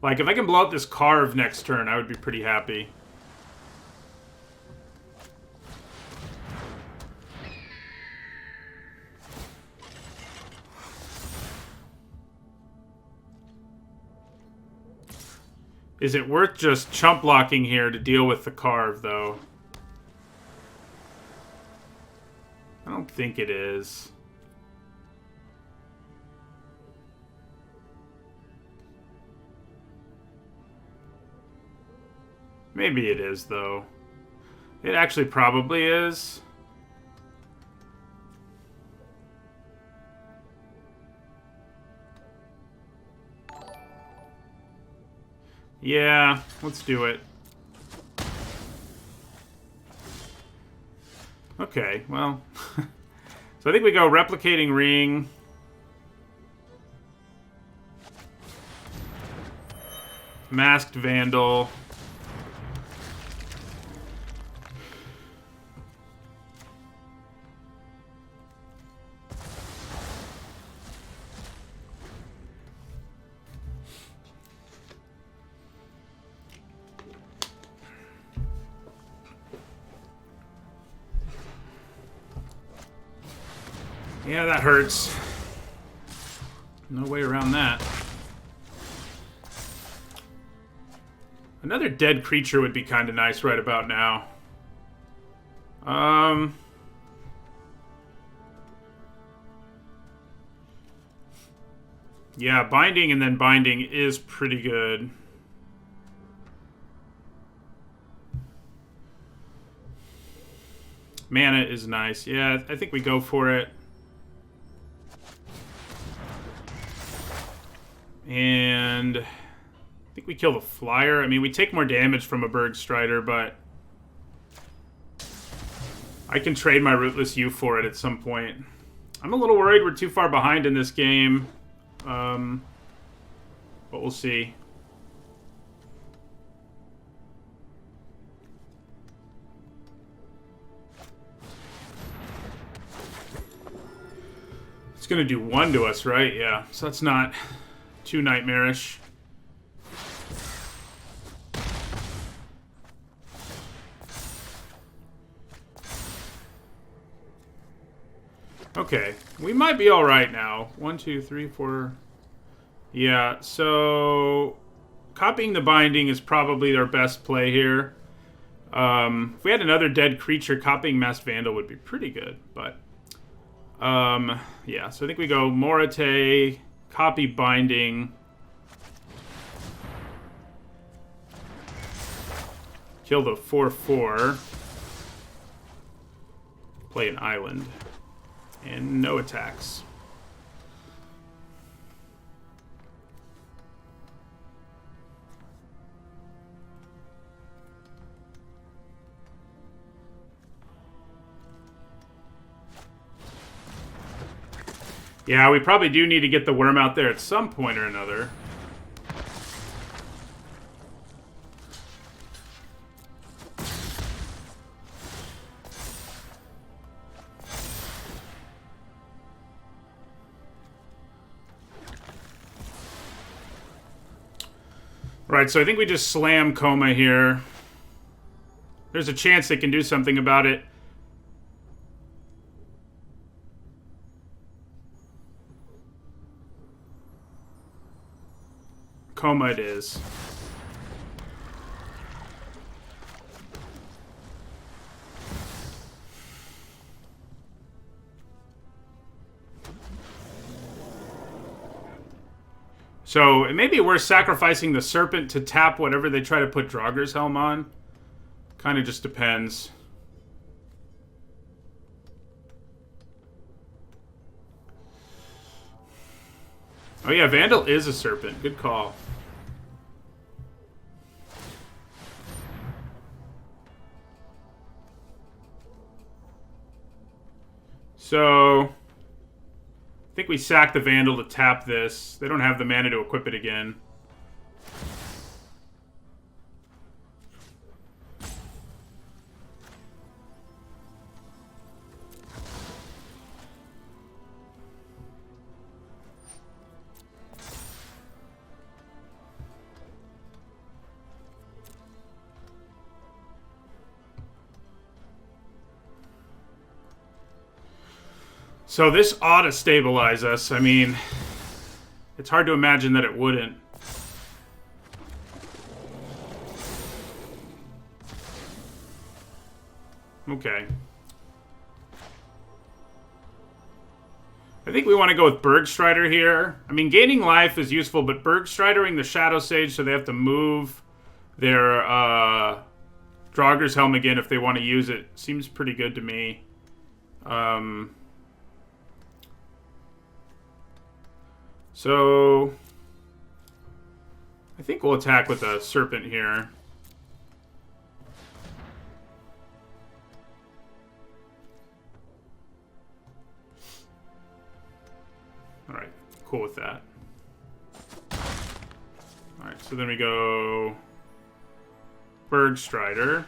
Like, if I can blow up this Carve next turn, I would be pretty happy. Is it worth just chump blocking here to deal with the Carve, though? think it is. Maybe it is, though. It actually probably is. Yeah, let's do it. Okay, well. So I think we go Replicating Ring. Masked Vandal. Yeah, that hurts. No way around that. Another dead creature would be kind of nice right about now. Yeah, binding and then binding is pretty good. Mana is nice. Yeah, I think we go for it. And I think we kill the flyer. I mean, we take more damage from a Berg Strider, but I can trade my Rootless U for it at some point. I'm a little worried we're too far behind in this game. But we'll see. It's going to do 1 to us, right? Yeah, so that's not too nightmarish. Okay, we might be all right now. 1, 2, 3, 4. Yeah, so copying the binding is probably our best play here. If we had another dead creature, copying Masked Vandal would be pretty good, but yeah, so I think we go Morate, copy binding, kill the 4/4, play an island, and no attacks. Yeah, we probably do need to get the worm out there at some point or another. Right, so I think we just slam Coma here. There's a chance they can do something about it. Coma it is. So it may be worth sacrificing the Serpent to tap whatever they try to put Draugr's Helm on. Kind of just depends. Oh yeah, Vandal is a Serpent. Good call. So I think we sack the Vandal to tap this. They don't have the mana to equip it again. So this ought to stabilize us. I mean, it's hard to imagine that it wouldn't. Okay. I think we want to go with Bergstrider here. I mean, gaining life is useful, but Bergstridering the Shadow Sage, so they have to move their Draugr's Helm again if they want to use it. Seems pretty good to me. So I think we'll attack with a Serpent here. Alright, cool with that. Alright, so then we go Bergstrider.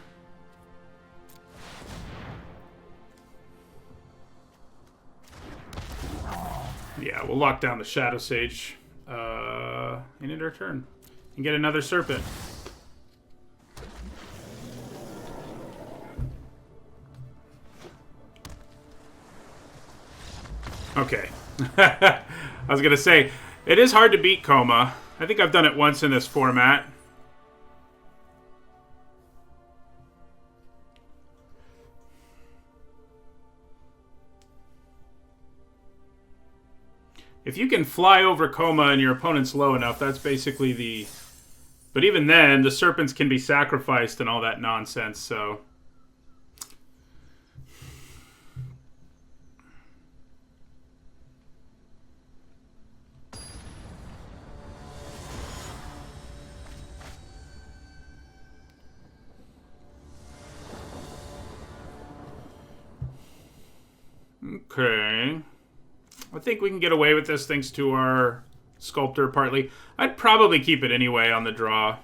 Yeah, we'll lock down the Shadow Sage and end our turn. And get another Serpent. Okay. I was going to say, it is hard to beat Coma. I think I've done it once in this format. If you can fly over Coma and your opponent's low enough, that's basically the... But even then, the Serpents can be sacrificed and all that nonsense, so... Okay. I think we can get away with this thanks to our Sculptor partly. I'd probably keep it anyway on the draw.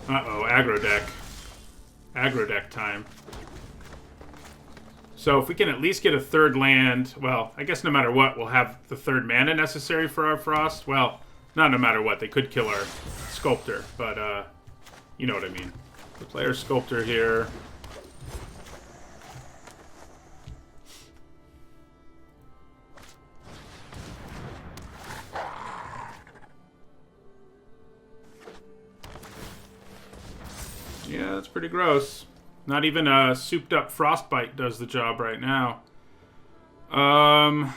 Uh-oh, aggro deck. Aggro deck time. So if we can at least get a third land, well, I guess no matter what, we'll have the third mana necessary for our Frost. Well, not no matter what. They could kill our Sculptor, but you know what I mean. The player Sculptor here. Yeah, that's pretty gross. Not even a souped-up Frostbite does the job right now. Not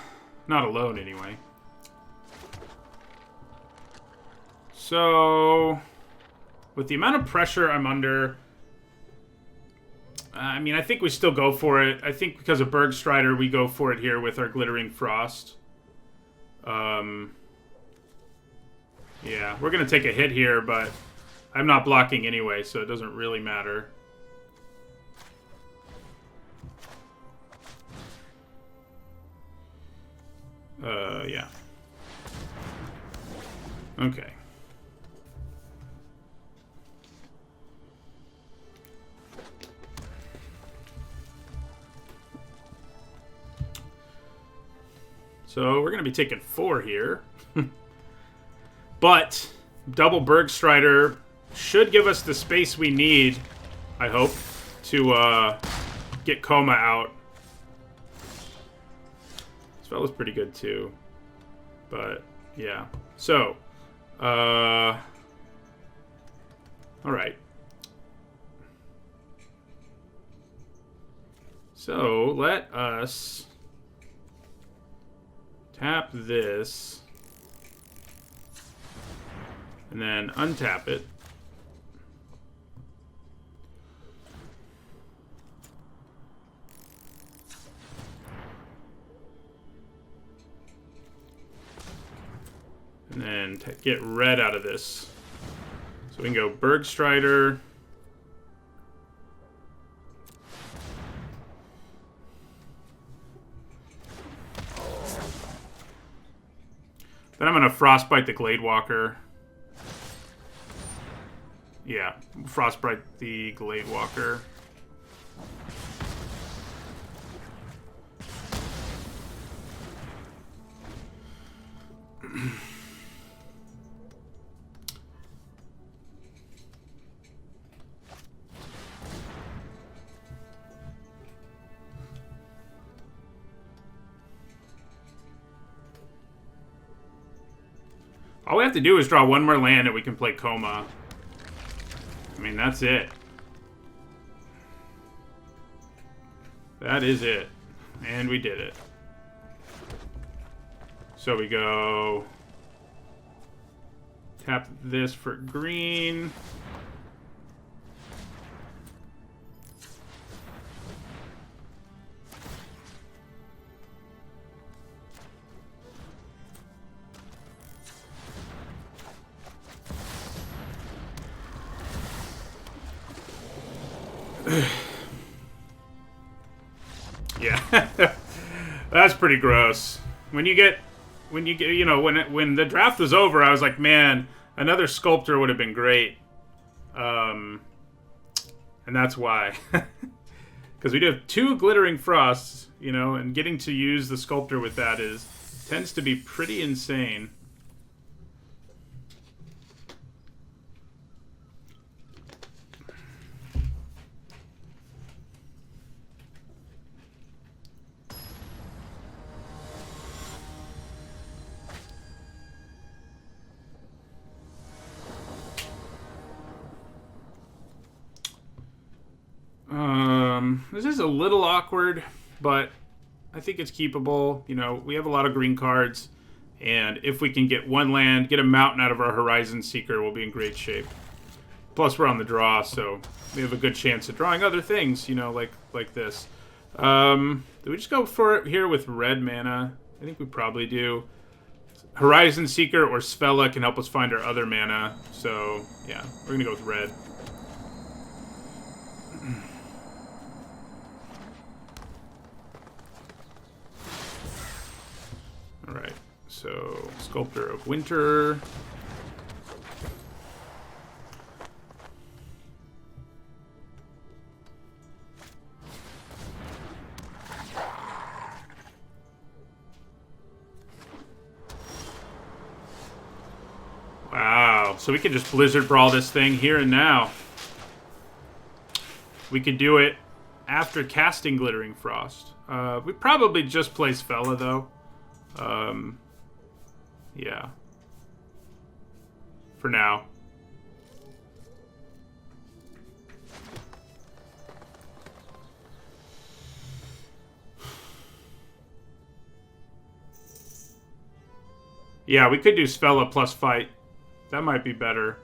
alone, anyway. So, with the amount of pressure I'm under, I mean, I think we still go for it. I think because of Bergstrider, we go for it here with our Glittering Frost. Yeah, we're going to take a hit here, but I'm not blocking anyway, so it doesn't really matter. Yeah. Okay. So we're going to be taking 4 here. But double Bergstrider should give us the space we need, I hope, to get Coma out. Spell is pretty good too, but yeah. So, all right. So let us tap this, and then untap it. And then get red out of this. So we can go Bergstrider. Then I'm going to Frostbite the Gladewalker. Yeah, Frostbite the Gladewalker. All we have to do is draw one more land and we can play Coma. I mean, that's it. That is it. And we did it. So we go... Tap this for green. Yeah. That's pretty gross. When you get, you know, when the draft was over, I was like, man, another sculptor would have been great. And that's why. Because we do have 2 Glittering Frosts, you know, and getting to use the sculptor with that tends to be pretty insane. This is a little awkward, but I think it's keepable. You know, we have a lot of green cards, and if we can get one land, get a mountain out of our Horizon Seeker, we'll be in great shape. Plus, we're on the draw, so we have a good chance of drawing other things, you know, like this. Do we just go for it here with red mana? I think we probably do. Horizon Seeker or Svella can help us find our other mana, so yeah, we're going to go with red. Alright, so Sculptor of Winter. Wow, so we can just Blizzard Brawl this thing here and now. We could do it after casting Glittering Frost. We probably just play Svella, though. Yeah. For now. Yeah, we could do Svella plus fight. That might be better.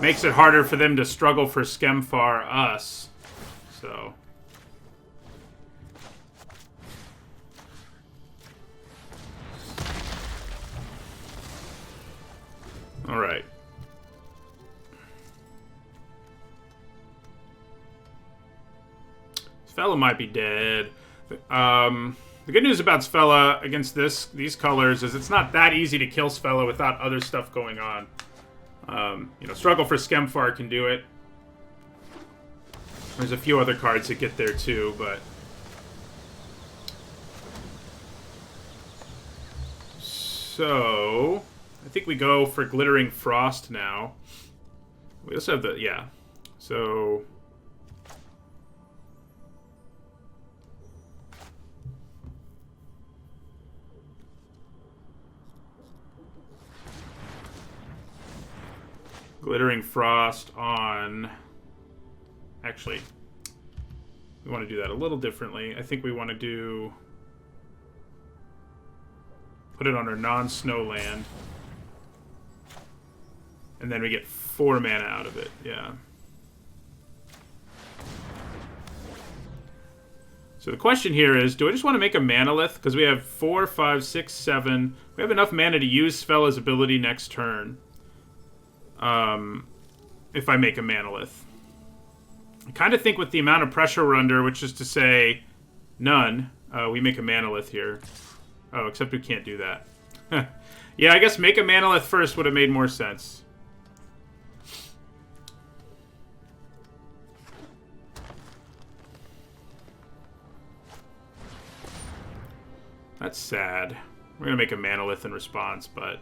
Makes it harder for them to struggle for Skemfar us. So... Alright. Svella might be dead. The good news about Svella against these colors is it's not that easy to kill Svella without other stuff going on. You know, Struggle for Skemfar can do it. There's a few other cards that get there too, but... So... I think we go for Glittering Frost now. We also have the... yeah. So... Glittering Frost on... Actually, we want to do that a little differently. I think we want to do... Put it on our non-snow land. And then we get 4 mana out of it, yeah. So the question here is, do I just want to make a Manalith? Because we have 4, 5, 6, 7. We have enough mana to use Svella's ability next turn. If I make a Manalith. I kind of think with the amount of pressure we're under, which is to say none, we make a Manalith here. Oh, except we can't do that. Yeah, I guess make a Manalith first would have made more sense. That's sad. We're going to make a Manalith in response, but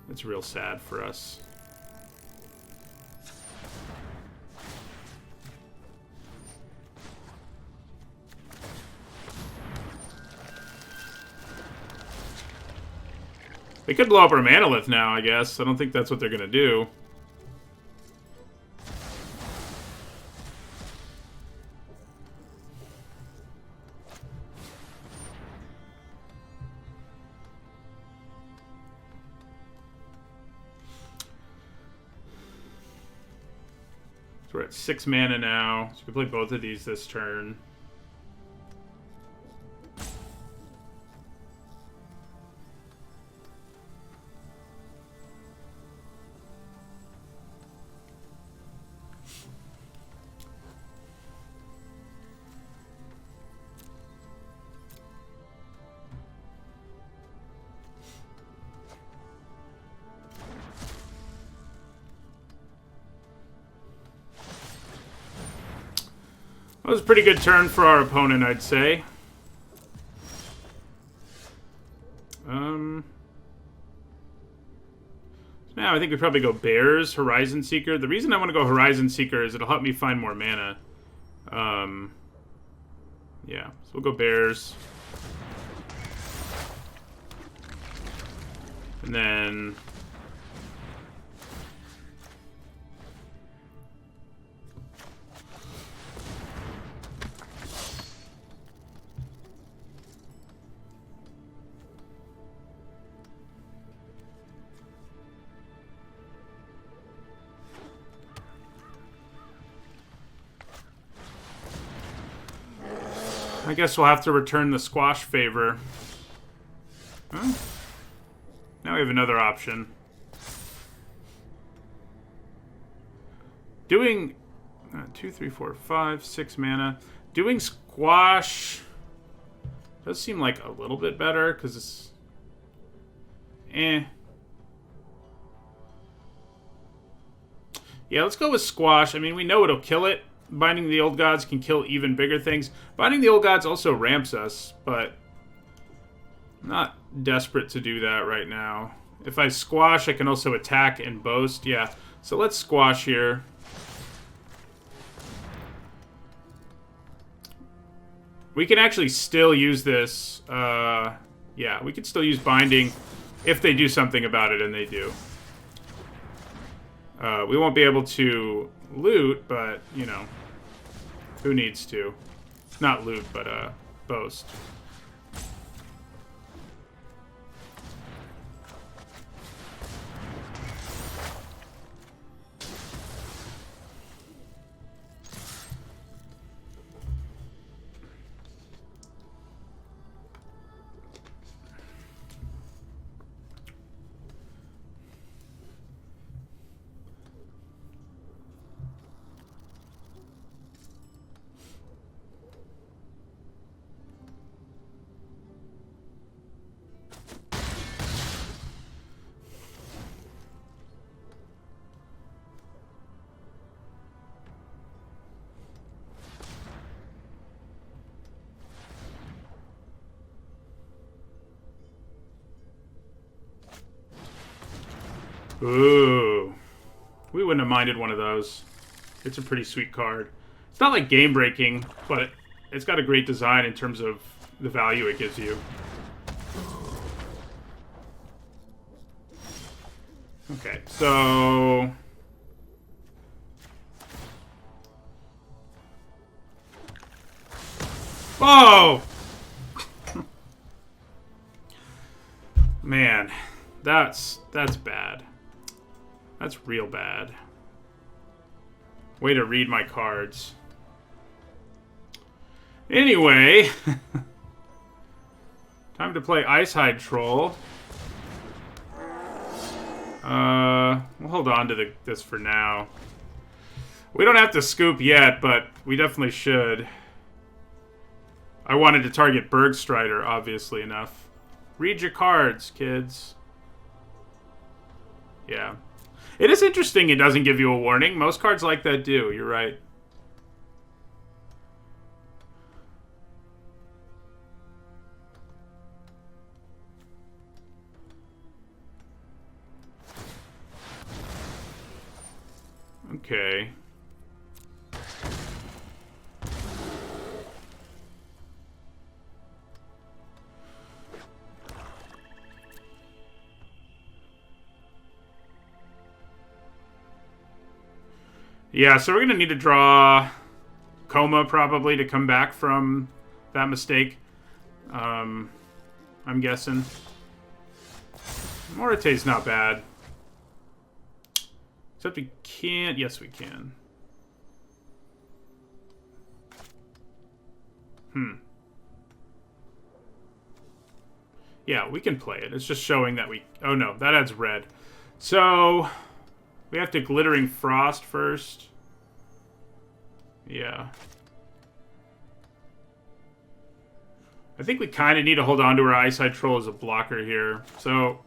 it's real sad for us. They could blow up our Manolith now, I guess. I don't think that's what they're going to do. So we're at 6 mana now. So we can play both of these this turn. That was a pretty good turn for our opponent, I'd say. Now I think we probably go Bears, Horizon Seeker. The reason I want to go Horizon Seeker is it'll help me find more mana. Yeah, so we'll go Bears. And then... I guess we'll have to return the Squash Favor. Huh? Now we have another option. Doing 2, 3, 4, 5, 6 mana. Doing Squash does seem like a little bit better because it's Yeah, let's go with Squash. I mean, we know it'll kill it. Binding the Old Gods can kill even bigger things. Binding the Old Gods also ramps us, but I'm not desperate to do that right now. If I Squash, I can also attack and boast. Yeah, so let's Squash here. We can actually still use this. Yeah, we can still use Binding if they do something about it, and they do. We won't be able to loot, but, you know, who needs to? Not loot, but boast. Ooh. We wouldn't have minded one of those. It's a pretty sweet card. It's not like game-breaking, but it's got a great design in terms of the value it gives you. Okay, so... Whoa! Man, that's bad. That's real bad. Way to read my cards. Anyway. Time to play Icehide Troll. We'll hold on to this for now. We don't have to scoop yet, but we definitely should. I wanted to target Bergstrider, obviously enough. Read your cards, kids. Yeah. It is interesting it doesn't give you a warning. Most cards like that do. You're right. Okay. Yeah, so we're going to need to draw Coma probably to come back from that mistake. I'm guessing. Morate's not bad. Except we can't. Yes, we can. Yeah, we can play it. It's just showing that we... Oh, no. That adds red. So, we have to Glittering Frost first. Yeah. I think we kind of need to hold on to our Eyesight Troll as a blocker here. So...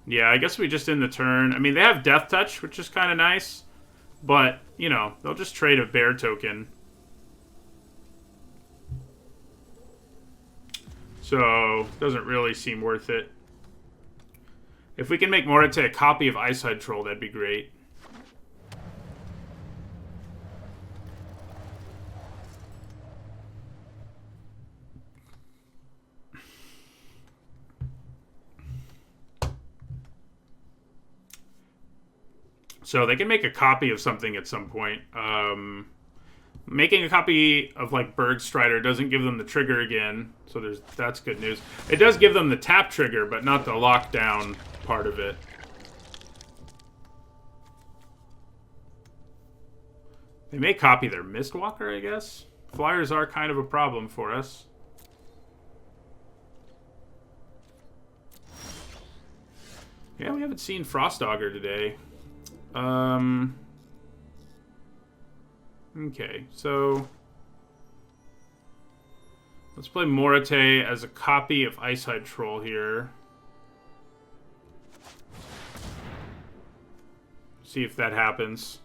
Yeah, I guess we just end the turn. I mean, they have Death Touch, which is kind of nice. But, you know, they'll just trade a bear token. So, doesn't really seem worth it. If we can make Morite a copy of Eyesight Troll, that'd be great. So they can make a copy of something at some point. Making a copy of, like, Bergstrider doesn't give them the trigger again. So that's good news. It does give them the tap trigger, but not the lockdown part of it. They may copy their Mistwalker, I guess. Flyers are kind of a problem for us. Yeah, we haven't seen Frostaugur today. Okay, so let's play Morite as a copy of Eyesight Troll here. See if that happens.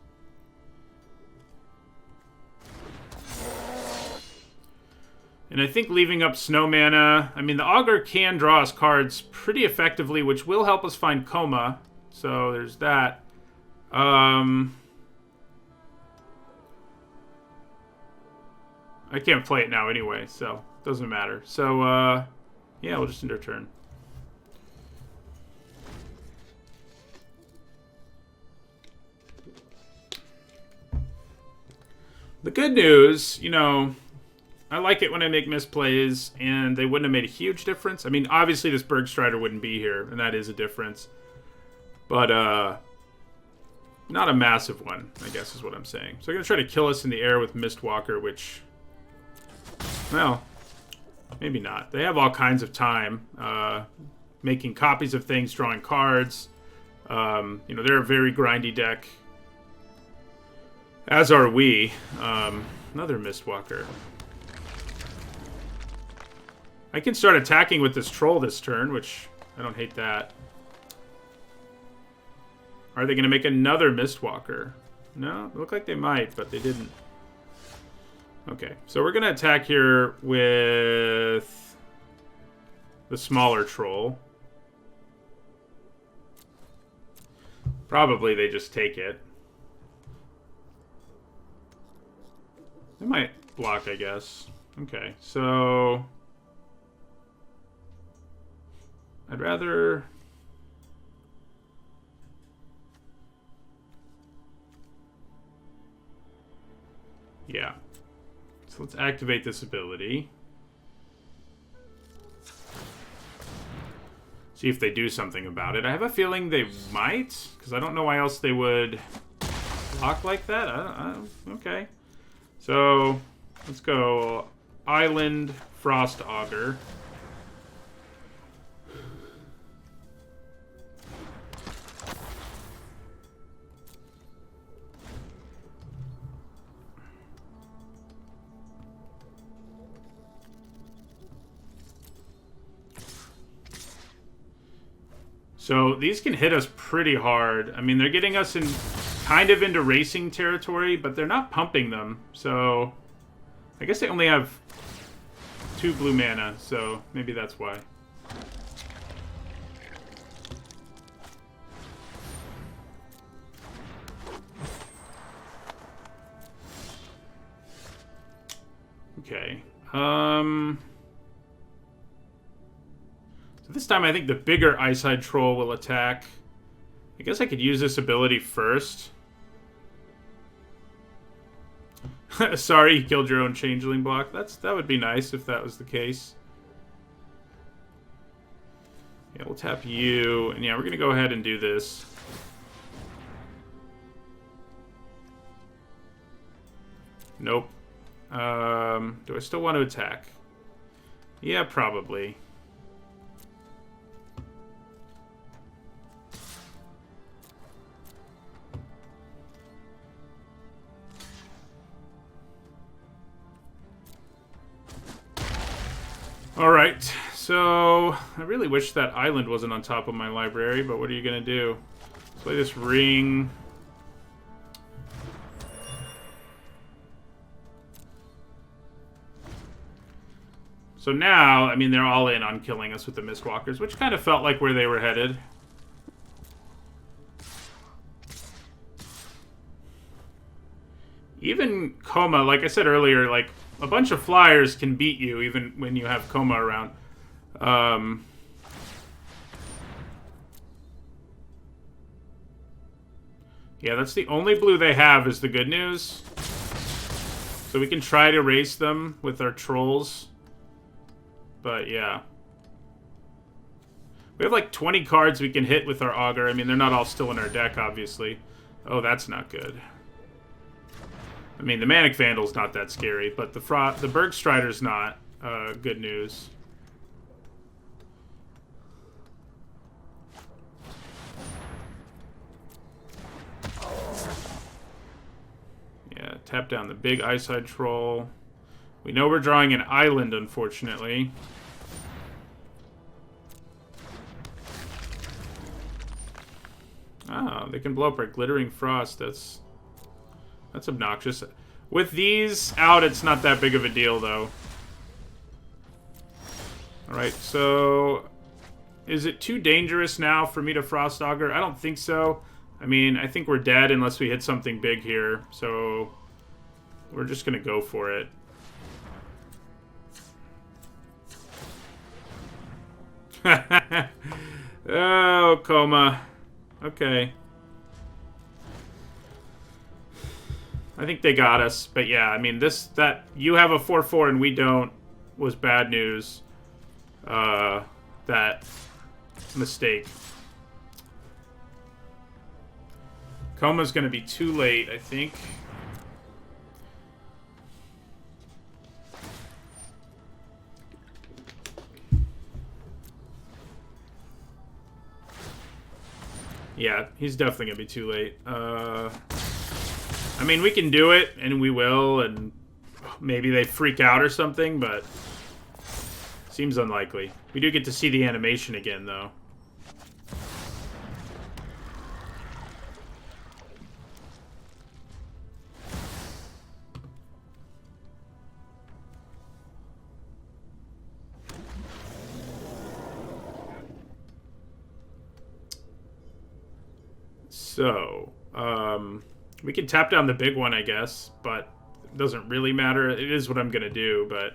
And I think leaving up Snow Mana... I mean, the Augur can draw us cards pretty effectively, which will help us find Coma. So there's that. I can't play it now anyway, so it doesn't matter. So, yeah, we'll just end our turn. The good news, you know, I like it when I make misplays, and they wouldn't have made a huge difference. I mean, obviously this Bergstrider wouldn't be here, and that is a difference. But, not a massive one, I guess is what I'm saying. So they're going to try to kill us in the air with Mistwalker, which... Well, maybe not. They have all kinds of time. Making copies of things, drawing cards. You know, they're a very grindy deck. As are we. Another Mistwalker. I can start attacking with this troll this turn, which I don't hate that. Are they going to make another Mistwalker? No, it looked like they might, but they didn't. Okay, so we're going to attack here with the smaller troll. Probably they just take it. They might block, I guess. Okay, so... I'd rather... Yeah. So let's activate this ability. See if they do something about it. I have a feeling they might, because I don't know why else they would block like that. Okay. So, let's go Island Frostaugur. So these can hit us pretty hard. I mean, they're getting us in kind of into racing territory, but they're not pumping them. So I guess they only have 2 blue mana, so maybe that's why. So this time I think the bigger Eyeside Troll will attack. I guess I could use this ability first. Sorry, you killed your own Changeling block. That would be nice if that was the case. Yeah, we'll tap you. And yeah, we're going to go ahead and do this. Nope. Do I still want to attack? Yeah, probably. Alright, so I really wish that island wasn't on top of my library, but what are you going to do? Let's play this ring. So now, I mean, they're all in on killing us with the Mistwalkers, which kind of felt like where they were headed. Even Coma, like I said earlier, like, a bunch of flyers can beat you even when you have Coma around. Yeah, that's the only blue they have is the good news. So we can try to race them with our trolls. But yeah. We have like 20 cards we can hit with our Augur. I mean, they're not all still in our deck, obviously. Oh, that's not good. I mean, the Manic Vandal's not that scary, but the Bergstrider's not good news. Yeah, tap down the big Eyeside Troll. We know we're drawing an island, unfortunately. Ah, they can blow up our Glittering Frost. That's obnoxious. With these out, it's not that big of a deal, though. Alright, so... Is it too dangerous now for me to Frost Augur? I don't think so. I mean, I think we're dead unless we hit something big here. So, we're just going to go for it. Oh, Coma. Okay. I think they got us, but yeah, I mean, that you have a 4/4 and we don't was bad news. That mistake. Coma's gonna be too late, I think. Yeah, he's definitely gonna be too late. I mean, we can do it, and we will, and maybe they freak out or something, but seems unlikely. We do get to see the animation again, though. So, we can tap down the big one, I guess, but it doesn't really matter. It is what I'm going to do, but...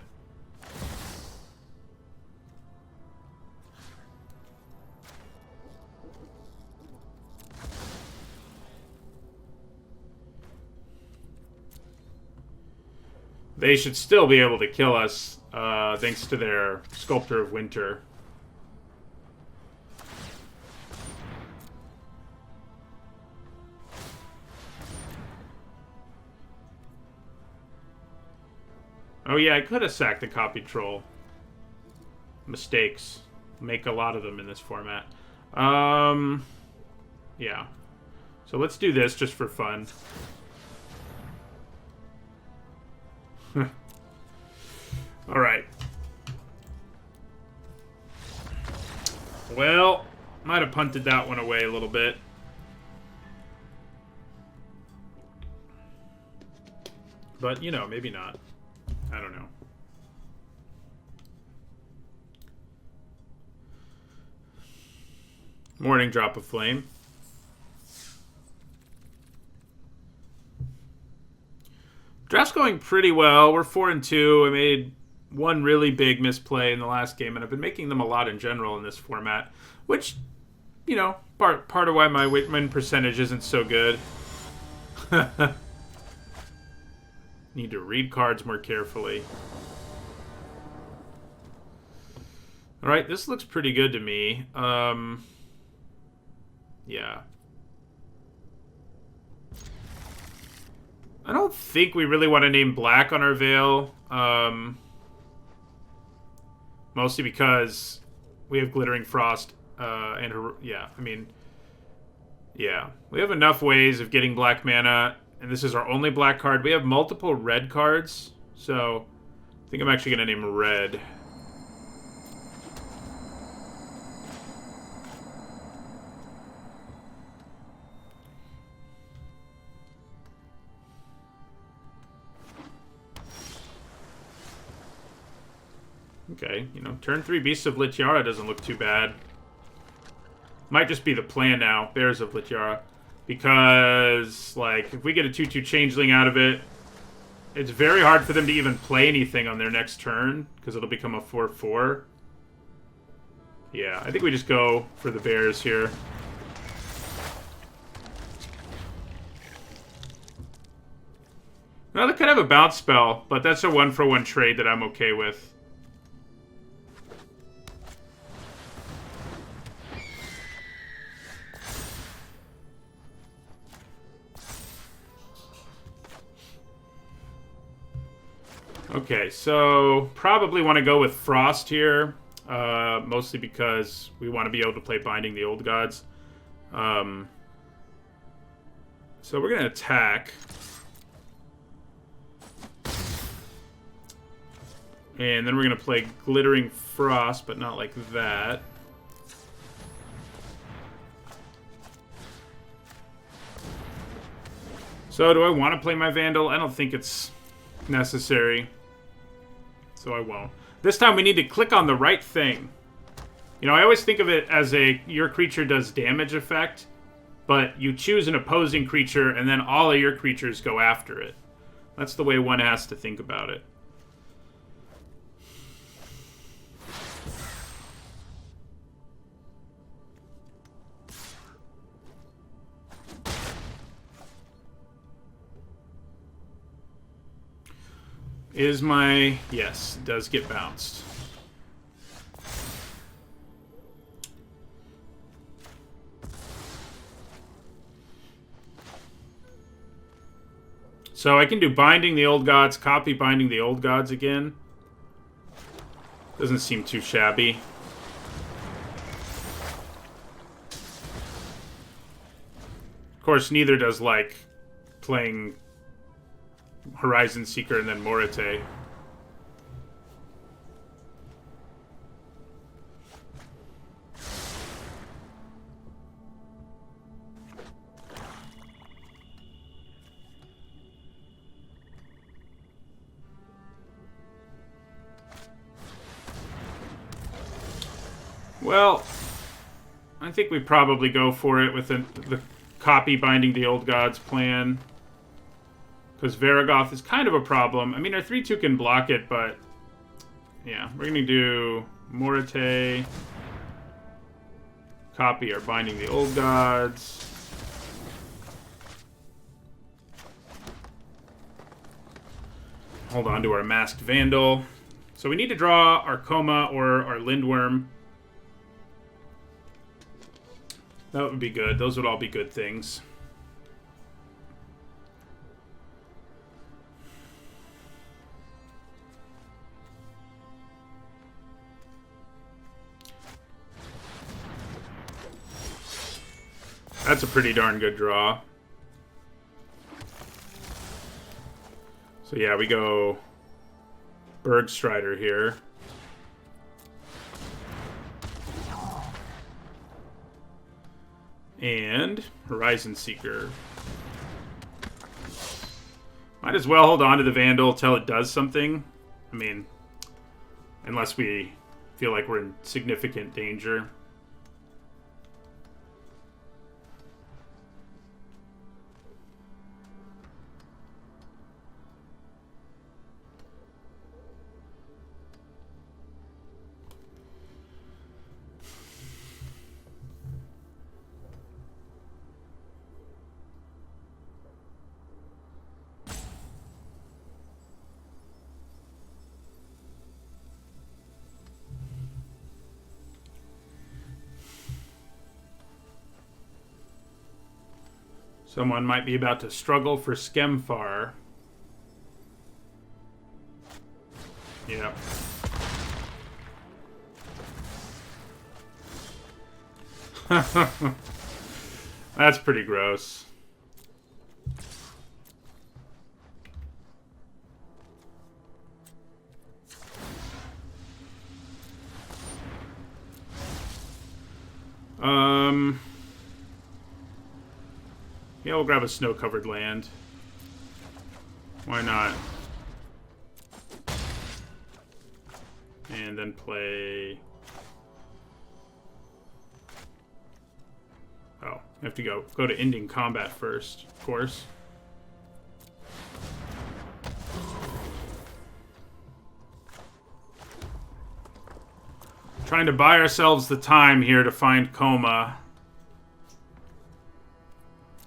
They should still be able to kill us, thanks to their Sculptor of Winter. Oh yeah, I could have sacked the Copy Troll. Mistakes. Make a lot of them in this format. Yeah. So let's do this just for fun. Alright. Well, might have punted that one away a little bit. But, you know, maybe not. I don't know. Morning Drop of Flame. Draft's going pretty well. We're 4-2. I made one really big misplay in the last game, and I've been making them a lot in general in this format, which, you know, part of why my win percentage isn't so good. Need to read cards more carefully. Alright, this looks pretty good to me. Yeah. I don't think we really want to name black on our Veil. Mostly because we have Glittering Frost, yeah, I mean, yeah. We have enough ways of getting black mana, and this is our only black card. We have multiple red cards, so I think I'm actually going to name red. Okay, you know, turn 3 Beasts of Lityara doesn't look too bad. Might just be the plan now, Bears of Lityara. Because, like, if we get a 2/2 Changeling out of it, it's very hard for them to even play anything on their next turn, because it'll become a 4/4. Yeah, I think we just go for the Bears here. Now, they could have a bounce spell, but that's a 1-for-1 trade that I'm okay with. Okay, so probably want to go with Frost here, mostly because we want to be able to play Binding the Old Gods. So we're going to attack. And then we're going to play Glittering Frost, but not like that. So do I want to play my Vandal? I don't think it's necessary. So I won't. This time we need to click on the right thing. You know, I always think of it as your creature does damage effect, but you choose an opposing creature and then all of your creatures go after it. That's the way one has to think about it. Is my... Yes, it does get bounced. So I can do Binding the Old Gods, copy Binding the Old Gods again. Doesn't seem too shabby. Of course, neither does, like, playing Horizon Seeker and then Morite. Well, I think we probably go for it with the copy Binding the Old Gods plan. Because Varagoth is kind of a problem. I mean, our 3/2 can block it, but... Yeah, we're going to do Morite. Copy our Binding the Old Gods. Hold on to our Masked Vandal. So we need to draw our Koma or our Lindworm. That would be good. Those would all be good things. That's a pretty darn good draw. So yeah, we go Bergstrider here. And Horizon Seeker. Might as well hold on to the Vandal till it does something. I mean, unless we feel like we're in significant danger. Someone might be about to struggle for Skemfar. Yep. That's pretty gross. Yeah, we'll grab a snow-covered land. Why not? And then play... Oh, we have to go to ending combat first, of course. Trying to buy ourselves the time here to find Coma.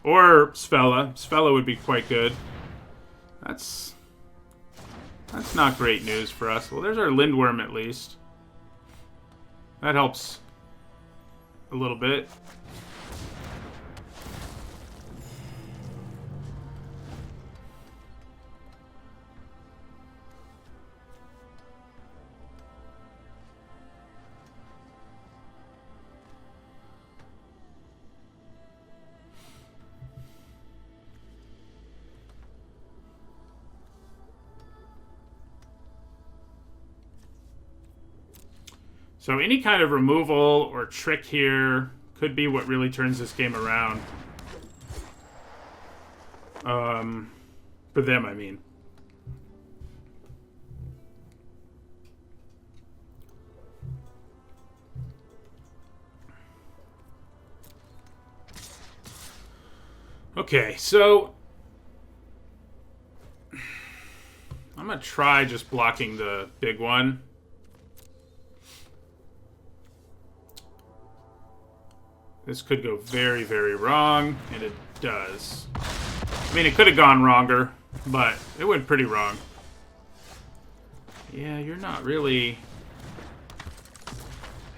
Or Svella. Svella would be quite good. That's not great news for us. Well, there's our Lindworm at least. That helps a little bit. So any kind of removal or trick here could be what really turns this game around. For them, I mean. Okay, so I'm gonna try just blocking the big one. This could go very, very wrong, and it does. I mean, it could have gone wronger, but it went pretty wrong. Yeah, you're not really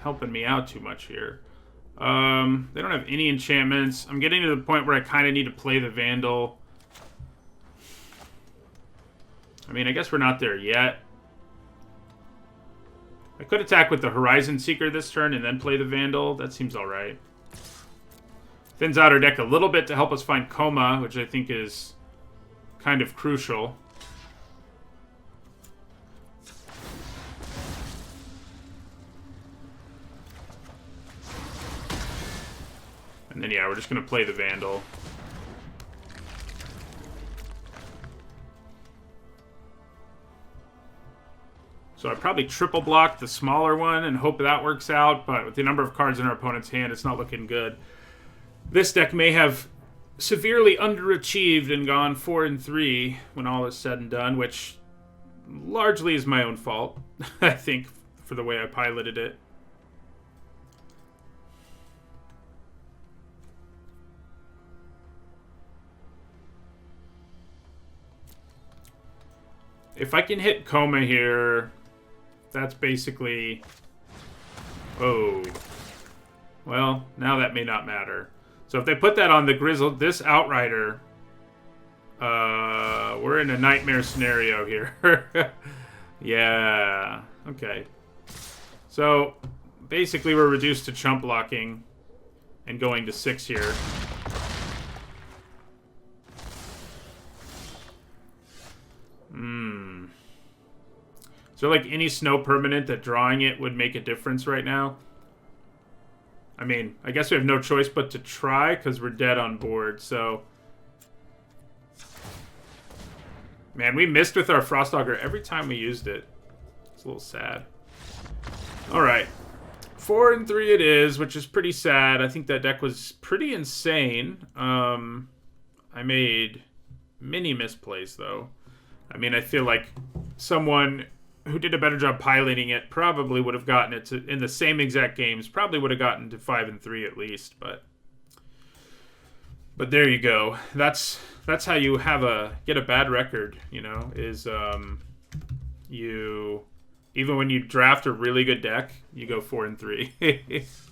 helping me out too much here. They don't have any enchantments. I'm getting to the point where I kind of need to play the Vandal. I mean, I guess we're not there yet. I could attack with the Horizon Seeker this turn and then play the Vandal. That seems alright. Thins out our deck a little bit to help us find Coma, which I think is kind of crucial. And then, yeah, we're just going to play the Vandal. So I probably triple block the smaller one and hope that works out, but with the number of cards in our opponent's hand, it's not looking good. This deck may have severely underachieved and gone 4-3 when all is said and done, which largely is my own fault, I think, for the way I piloted it. If I can hit Coma here, that's basically... Oh. Well, now that may not matter. So if they put that on the Grizzle, this Outrider, we're in a nightmare scenario here. Yeah, okay. So basically we're reduced to chump blocking and going to 6 here. Is there like any snow permanent that drawing it would make a difference right now? I mean, I guess we have no choice but to try because we're dead on board, so... Man, we missed with our Frostauger every time we used it. It's a little sad. Alright. 4-3 it is, which is pretty sad. I think that deck was pretty insane. I made many misplays, though. I mean, I feel like someone who did a better job piloting it probably would have gotten it to, in the same exact games, probably would have gotten to 5-3 at least, but there you go. That's how you get a bad record, you know, is you, even when you draft a really good deck, you go 4-3.